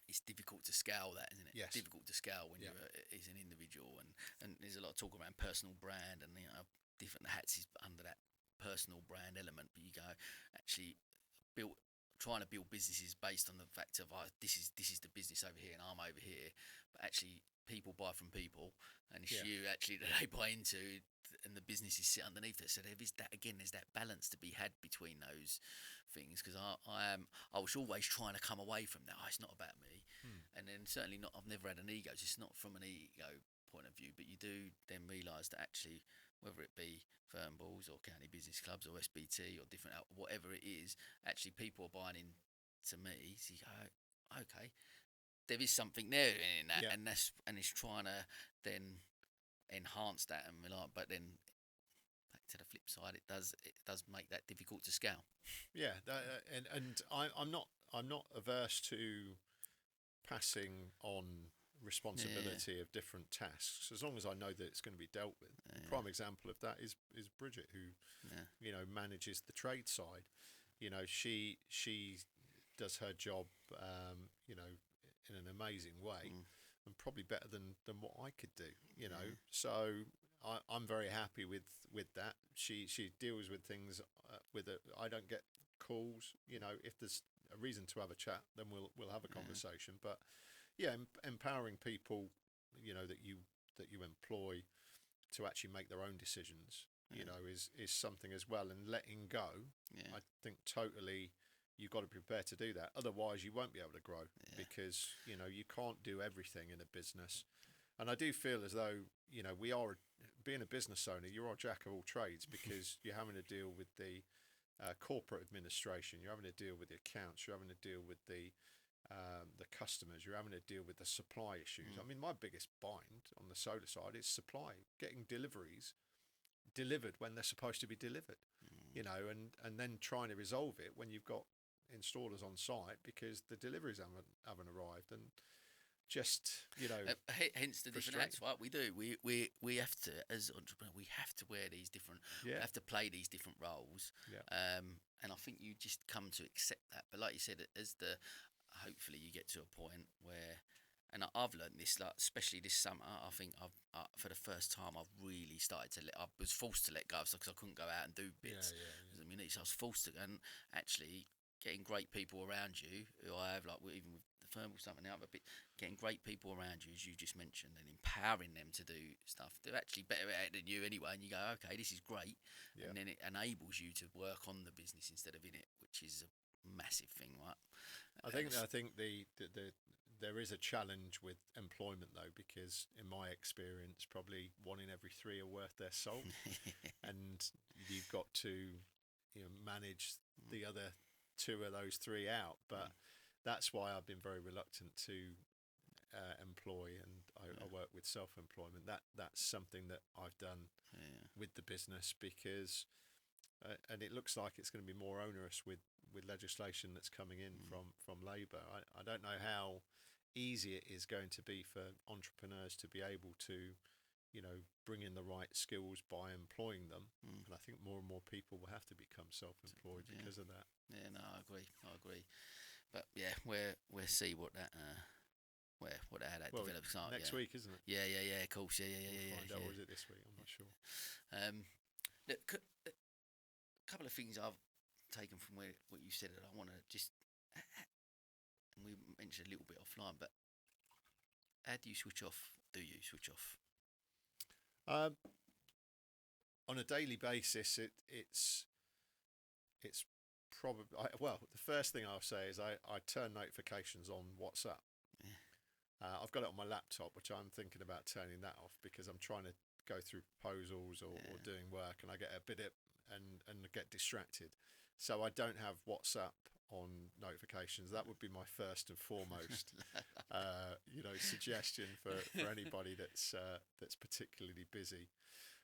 it's difficult to scale that, isn't it? Yes. Difficult to scale when you're as an individual, and there's a lot of talk around personal brand and different hats is under that personal brand element. But you go, actually trying to build businesses based on the fact of this is the business over here and I'm over here, but actually people buy from people, and it's you actually that they buy into, and the businesses sit underneath it. So there is that, again, there's that balance to be had between those things, because I was always trying to come away from that. It's not about me, and then certainly not. I've never had an ego. So it's not from an ego point of view, but you do then realise that actually, whether it be Fernballs or county business clubs or SBT or different, whatever it is, actually people are buying into me. So you go, okay, there is something there in that, and it's trying to then enhance that and rely. But then back to the flip side, it does make that difficult to scale. Yeah, and I'm not averse to passing on responsibility of different tasks, as long as I know that it's going to be dealt with. Prime example of that is Bridget, who manages the trade side. She does her job in an amazing way, and probably better than what I could do. So I'm very happy with that. She deals with things with it. I don't get calls. If there's a reason to have a chat, then we'll have a conversation. But empowering people, that you employ to actually make their own decisions, is something as well. And letting go, I think totally, you've got to be prepared to do that. Otherwise, you won't be able to grow, because you can't do everything in a business. And I do feel as though we are, being a business owner, you're a jack of all trades, because you're having to deal with the corporate administration, you're having to deal with the accounts, you're having to deal with the customers, you're having to deal with the supply issues. I mean, my biggest bind on the solar side is supply, getting deliveries delivered when they're supposed to be delivered, and then trying to resolve it when you've got installers on site because the deliveries haven't arrived, and just hence the different hats. Right, we do. We have to, as entrepreneurs, we have to wear these different. We have to play these different roles. And I think you just come to accept that. But like you said, hopefully you get to a point where, and I've learned this, like especially this summer. I think for the first time I've really started to I was forced to let go because I couldn't go out and do bits. So I was forced to, and actually getting great people around you who I have, like even with the thermal stuff and the other bit, getting great people around you, as you just mentioned, and empowering them to do stuff. They're actually better at it than you anyway, and you go, okay, this is great, and then it enables you to work on the business instead of in it, which is a massive thing, right? I think there is a challenge with employment though, because in my experience, probably 1 in every 3 are worth their salt, and you've got to manage the other 2 of those 3 out. But that's why I've been very reluctant to employ, and I work with self-employment. That's something that I've done with the business, because and it looks like it's going to be more onerous with legislation that's coming in from Labour. I don't know how easy it is going to be for entrepreneurs to be able to bring in the right skills by employing them. And I think more and more people will have to become self-employed because of that. Yeah, no, I agree. But we'll see what that how that develops. Next week, isn't it? Yeah, of course, yeah. We'll find out, or is it this week? I'm not sure. Look, a couple of things I've taken from what you said that I want to just, and we mentioned a little bit offline, but how do you switch off? Do you switch off? On a daily basis, it's probably, the first thing I'll say is I turn notifications on WhatsApp. I've got it on my laptop, which I'm thinking about turning that off because I'm trying to go through proposals or doing work, and I get a bit and get distracted. So I don't have WhatsApp on notifications. That would be my first and foremost, suggestion for anybody that's particularly busy.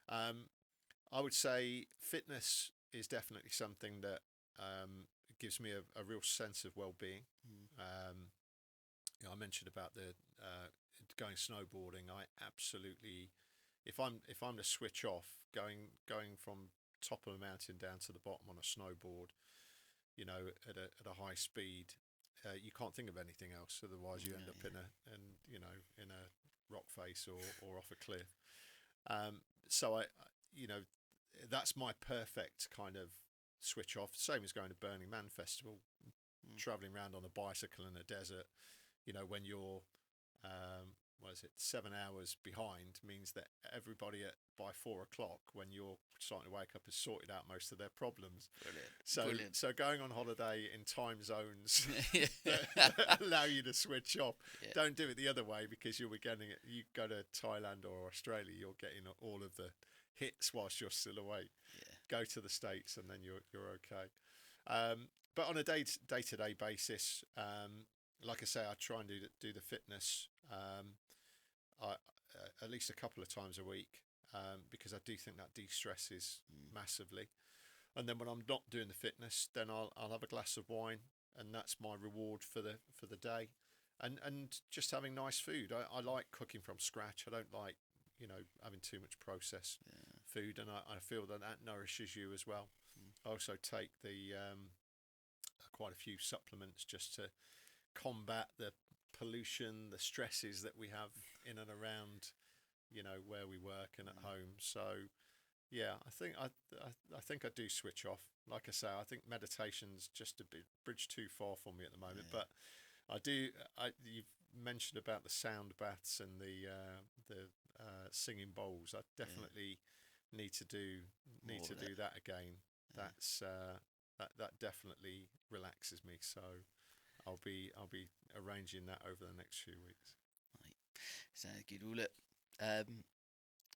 I would say fitness is definitely something that gives me a real sense of well-being. I mentioned about the going snowboarding. I absolutely, if I'm to switch off, going from top of a mountain down to the bottom on a snowboard, at a high speed, you can't think of anything else. Otherwise, you end up in a rock face or off a cliff. So that's my perfect kind of switch off. Same as going to Burning Man Festival, traveling around on a bicycle in a desert. When you're 7 hours behind, means that everybody by 4 o'clock, when you're starting to wake up, has sorted out most of their problems. Brilliant. So going on holiday in time zones that allow you to switch off. Yeah. Don't do it the other way, because you'll be getting it. You go to Thailand or Australia, you're getting all of the hits whilst you're still awake. Yeah. Go to the States and then you're okay. But on a day-to-day basis, like I say, I try and do the fitness at least a couple of times a week, because I do think that de-stresses massively. And then when I'm not doing the fitness, then I'll have a glass of wine, and that's my reward for the day. And just having nice food. I like cooking from scratch. I don't like having too much processed food, and I feel that nourishes you as well. I also take quite a few supplements just to combat the pollution, the stresses that we have in and around, where we work and at home. So, yeah, I think I do switch off. Like I say, I think meditation's just a bridge too far for me at the moment. Yeah. But you've mentioned about the sound baths and the singing bowls. I definitely need to do that again. Yeah. That definitely relaxes me. So I'll be arranging that over the next few weeks. Right. Sounds good. Well, look,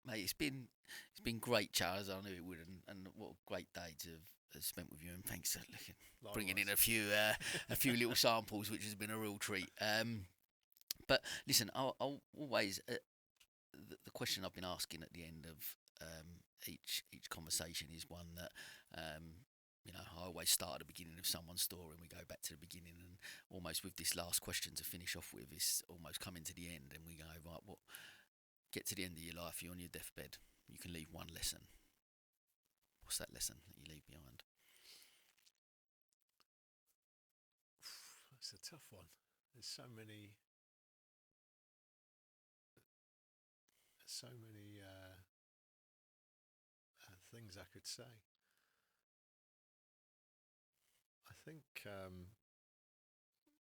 mate, it's been great, Charles. I knew it would, and what a great day to have spent with you. And thanks for bringing in a few little samples, which has been a real treat. But listen, I'll always the question I've been asking at the end of each conversation is one that I always start at the beginning of someone's story, and we go back to the beginning, and almost with this last question to finish off with is almost coming to the end, and we go, right, what? Get to the end of your life, you're on your deathbed, you can leave one lesson. What's that lesson that you leave behind? That's a tough one. There's so many things I could say. I think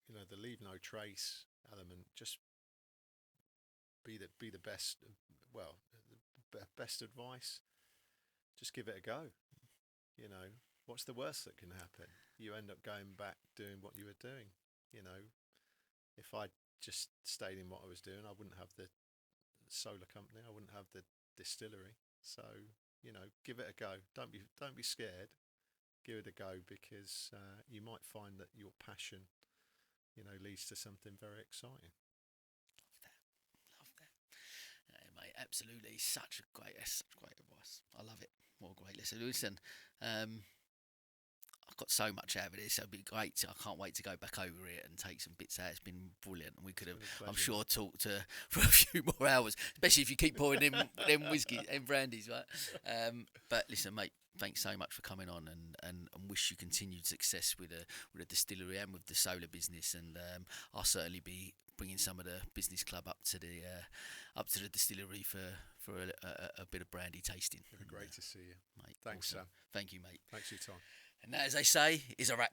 the leave no trace element, just be the best. Well, the best advice. Just give it a go. What's the worst that can happen? You end up going back doing what you were doing. If I just stayed in what I was doing, I wouldn't have the solar company. I wouldn't have the distillery. So give it a go. Don't be scared. Give it a go, because you might find that your passion, leads to something very exciting. Love that. Yeah, mate, absolutely. Such great advice. I love it. What a great lesson. Listen, I've got so much out of this. It'll be great. I can't wait to go back over it and take some bits out. It's been brilliant. And we could have, I'm sure, talked for a few more hours, especially if you keep pouring them whiskey and brandies, right? But listen, mate, thanks so much for coming on, and wish you continued success with the distillery and with the solar business. And I'll certainly be bringing some of the business club up to the distillery for a bit of brandy tasting. It'd be great to see you, mate. Thanks, awesome. Sam. Thank you, mate. Thanks for your time. And that, as they say, is a wrap.